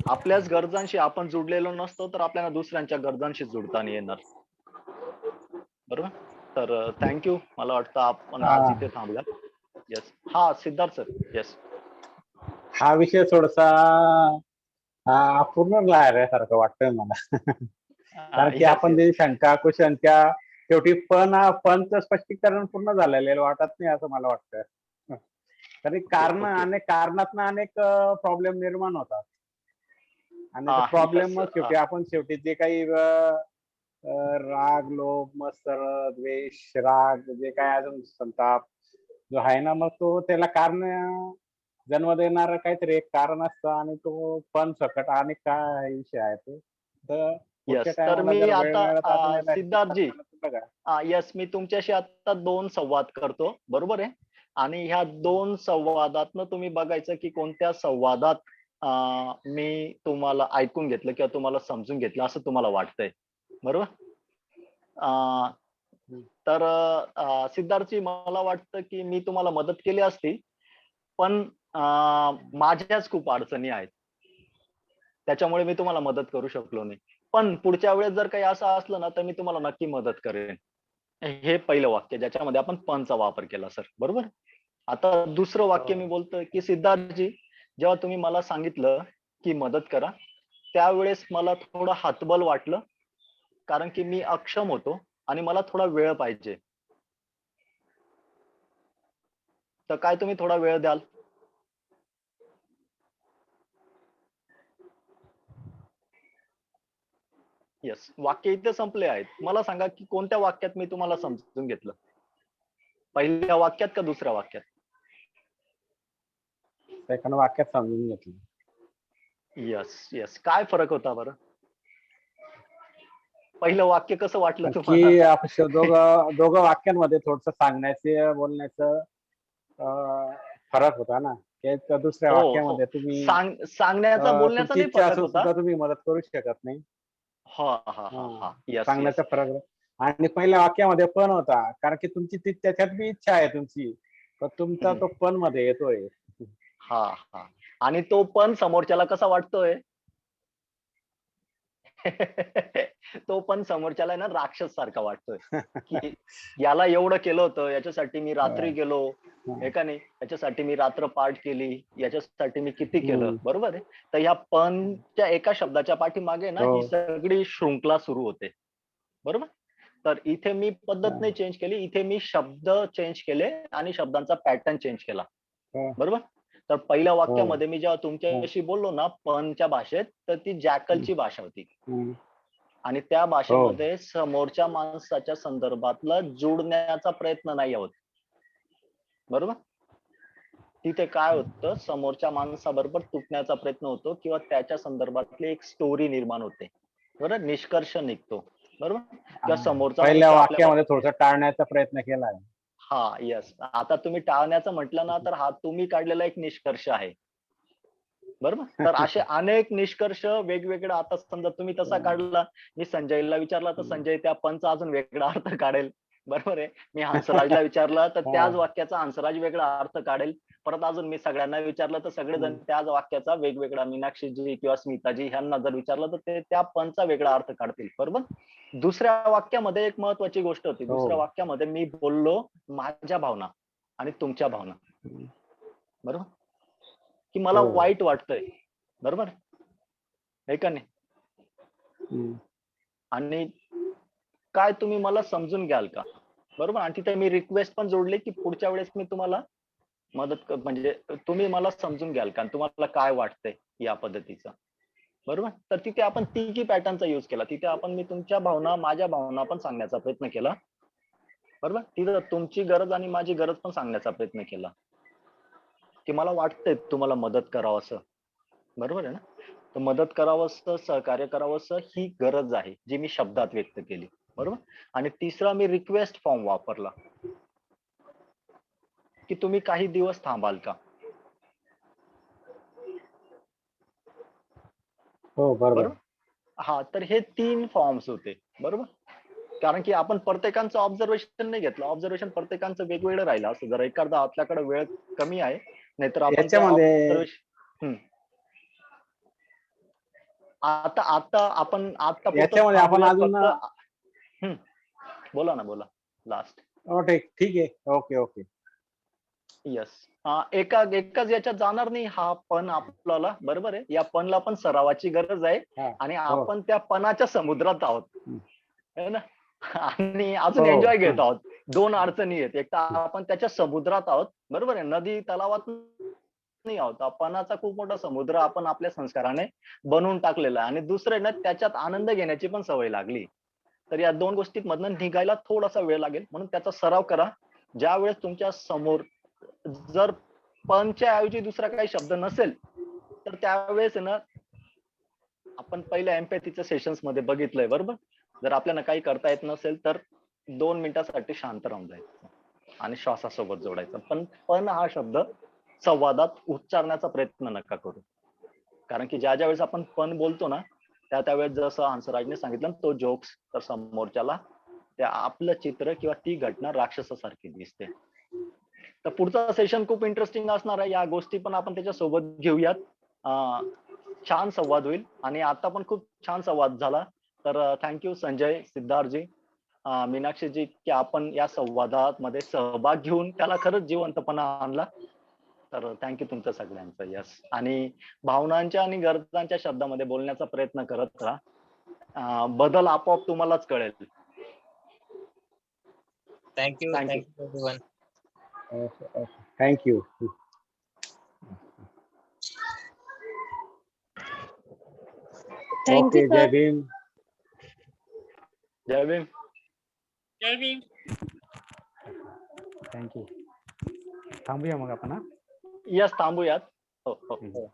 आपल्याच गरजांशी आपण जुडलेलो नसतो तर आपल्याला दुसऱ्यांच्या गरजांशी जुडता नाही येणार. बरोबर. तर थँक्यू. मला वाटतं आपण आज इथे थांबूया. येस. हा, सिद्धार्थ सर. येस. हा विषय थोडासा अपूर्ण राहिल्यासारखं वाटतंय मला. कारण की आपण जे शंका कुशंका शेवटी पणचं स्पष्टीकरण पूर्ण झालेलं वाटत नाही असं मला वाटतं. तरी कारणातनं अनेक प्रॉब्लेम निर्माण होतात आणि प्रॉब्लेम शेवटी जे काही राग, लोभ, मत्सर, द्वेष, राग जे काय अजून संताप जो आहे ना, मग तो त्याला कारण जन्म देणार काहीतरी एक कारण असतं आणि तो पण सकट आणि काय विषय आहे ते. येस. तर मी आता सिद्धार्थजी, येस, मी तुमच्याशी आता 2 संवाद करतो. बरोबर आहे. आणि ह्या 2 संवादातनं तुम्ही बघायचं की कोणत्या संवादात मी तुम्हाला ऐकून घेतलं किंवा तुम्हाला समजून घेतलं असं तुम्हाला वाटतंय. बरोबर. तर सिद्धार्थजी, मला वाटतं की मी तुम्हाला मदत केली असती पण माझ्याच खूप अडचणी आहेत त्याच्यामुळे मी तुम्हाला मदत करू शकलो नाही. पण पुढच्या वेळेस जर काही असं असलं ना तर मी तुम्हाला नक्की मदत करेन. हे पहिलं वाक्य ज्याच्यामध्ये आपण पणचा वापर केला सर. बरोबर. आता दुसरं वाक्य मी बोलतोय की सिद्धार्थजी, जेव्हा तुम्ही मला सांगितलं की मदत करा त्यावेळेस मला थोडं हतबल वाटलं कारण की मी अक्षम होतो आणि मला थोडा वेळ पाहिजे. तर काय तुम्ही थोडा वेळ द्याल? येस. वाक्य इथे संपले आहेत. मला सांगा की कोणत्या वाक्यात मी तुम्हाला समजून घेतलं? पहिल्या वाक्यात का दुसऱ्या वाक्यात? सेकंड वाक्यात समजून घेतलं. येस. येस. काय फरक होता बरं? पहिलं वाक्य कसं वाटलं की तुम्हाला? आपण दोघं वाक्यांमध्ये थोडस सांगण्याचे बोलण्याचं फरक होता ना. दुसऱ्या वाक्यामध्ये तुम्ही सांगण्याचा बोलण्याचा तुमची नाही इच्छा फरक असून होता. सुद्धा तुम्ही मदत करू शकत नाही. येस. सांगण्याचा फरक. आणि पहिल्या वाक्यामध्ये पण होता कारण की तुमची त्याच्यात बी इच्छा आहे तुमची पण तुमचा तो पण मध्ये येतोय. हा हा. आणि तो पण समोरच्याला कसा वाटतोय? तो पण समोरच्याला आहे ना राक्षस सारखा वाटतोय की याला एवढं केलं होतं, याच्यासाठी मी रात्री गेलो, हे का नाही, याच्यासाठी मी रात्र पाठ केली, याच्यासाठी मी किती केलं, बरोबर आहे. तर ह्या पणच्या एका शब्दाच्या पाठीमागे ना ही सगळी शृंखला सुरू होते, बरोबर. तर इथे मी पद्धत नाही चेंज केली, इथे मी शब्द चेंज केले आणि शब्दांचा पॅटर्न चेंज केला, बरोबर. तर पहिल्या वाक्यामध्ये मी जेव्हा तुमच्याशी बोललो ना पणच्या भाषेत, तर ती जॅकलची भाषा होती आणि त्या भाषेमध्ये समोरच्या माणसाच्या संदर्भातला जोडण्याचा प्रयत्न नाही होत, बरोबर. तिथे काय होतं, समोरच्या माणसाबरोबर तुटण्याचा प्रयत्न होतो किंवा त्याच्या संदर्भातली एक स्टोरी निर्माण होते, बरोबर, निष्कर्ष निघतो, बरोबर. किंवा समोरचा पहिल्या माणूस वाक्यामध्ये थोडस टाळण्याचा प्रयत्न केलाय. हा येस. आता तुम्ही टाळण्याचं म्हटलं ना तर हा तुम्ही काढलेला एक निष्कर्ष आहे, बरोबर. तर असे अनेक निष्कर्ष वेगवेगळे, आता समजा तुम्ही तसा काढला, मी संजयला विचारला तर संजय त्या पणचा अजून वेगळा अर्थ काढेल, बरोबर आहे. मी हंसराजला विचारलं तर त्याच वाक्याचा हंसराज वेगळा अर्थ काढेल. परत अजून मी सगळ्यांना विचारलं तर सगळेजण त्याच वाक्याचा वेगवेगळा, मीनाक्षीजी किंवा स्मिताजी ह्यांना जर विचारलं तर ते त्या पणचा वेगळा अर्थ काढतील, बरोबर. दुसऱ्या वाक्यामध्ये एक महत्वाची गोष्ट होती, दुसऱ्या वाक्यामध्ये मी बोललो माझ्या भावना आणि तुमच्या भावना, बरोबर, की मला वाईट वाटतंय, बरोबर आहे का नाही, आणि काय तुम्ही मला समजून घ्याल का, बरोबर. आणि तिथे मी रिक्वेस्ट पण जोडली की पुढच्या वेळेस मी तुम्हाला मदत म्हणजे तुम्ही मला समजून घ्याल का, तुम्हाला काय वाटतंय या पद्धतीचं, बरोबर. तर तिथे आपण तिघी पॅटर्नचा युज केला, तिथे आपण मी तुमच्या भावना माझ्या भावना पण सांगण्याचा प्रयत्न केला, बरोबर. तिथं तुमची गरज आणि माझी गरज पण सांगण्याचा प्रयत्न केला की मला वाटतंय तुम्हाला मदत करावं असं, बरोबर आहे ना. तर मदत करावं असं, सहकार्य करावं असं ही गरज आहे जी मी शब्दात व्यक्त केली, बरोबर. आणि तिसरा मी रिक्वेस्ट फॉर्म वापरला की तुम्ही काही दिवस थांबाल का, बरोबर. हा, तर हे 3 फॉर्म्स होते, बरोबर. कारण की आपण प्रत्येकाचं ऑब्झर्वेशन नाही घेतलं, ऑब्झर्वेशन प्रत्येकाचं वेगवेगळं राहिलं असं, जर एखादा आपल्याकडे वेळ कमी आहे, नाहीतर आपण याच्यामध्ये आता आपण याच्यामध्ये आपण अजून बोला ना, बोला लास्ट. ठीक आहे, ओके ओके. येस. एकाच याच्यात जाणार नाही हा पण आपल्याला, बरोबर आहे. या पणला पण सरावाची गरज आहे आणि आपण त्या पणाच्या समुद्रात आहोत, है ना. आणि अजून एन्जॉय घेत आहोत. 2 अडचणी आहेत, एक तर आपण त्याच्या समुद्रात आहोत, बरोबर आहे, नदी तलावात नाही आहोत. पणाचा खूप मोठा समुद्र आपण आपल्या संस्काराने बनवून टाकलेला आहे आणि दुसरं ना त्याच्यात आनंद घेण्याची पण सवय लागली. तर या 2 गोष्टींमधनं निघायला थोडासा वेळ लागेल, म्हणून त्याचा सराव करा. ज्या वेळेस तुमच्या समोर जर पणच्या ऐवजी दुसरा काही शब्द नसेल तर त्यावेळेस ना आपण पहिल्या एम्पॅथीच्या सेशन्स मध्ये बघितलंय, बरोबर. जर आपल्याला काही करता येत नसेल तर 2 मिनिटासाठी शांत राहून जायचं आणि श्वासासोबत जोडायचं. पण हा शब्द संवादात उच्चारण्याचा प्रयत्न नका करू, कारण की ज्या वेळेस आपण पण बोलतो ना त्यावेळेस जसं हंसराजने सांगितलं तो जोक्स, तर समोरच्याला त्या आपलं चित्र किंवा ती घटना राक्षसासारखी दिसते. तर पुढचा सेशन खूप इंटरेस्टिंग असणार आहे, या गोष्टी पण आपण त्याच्या सोबत घेऊयात. छान संवाद होईल आणि आता पण खूप छान संवाद झाला. तर थँक्यू संजय, सिद्धार्थजी, मीनाक्षीजी की आपण या संवादामध्ये सहभाग घेऊन त्याला खरंच जिवंतपणा आणला. तर थँक्यू तुमच्या सगळ्यांचं. यस. आणि भावनांच्या आणि गरजांच्या शब्दामध्ये बोलण्याचा प्रयत्न करत राहा, बदल आपोआप तुम्हालाच कळेल. Thank you everyone. Thank you. Thank you okay, जय भीम. जय भीम. जय भीम. थँक्यू. थांबूया मग आपण. यस, थांबूयात. हो हो हो.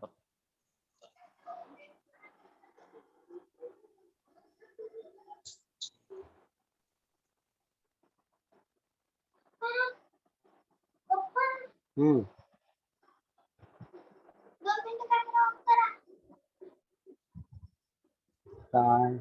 काय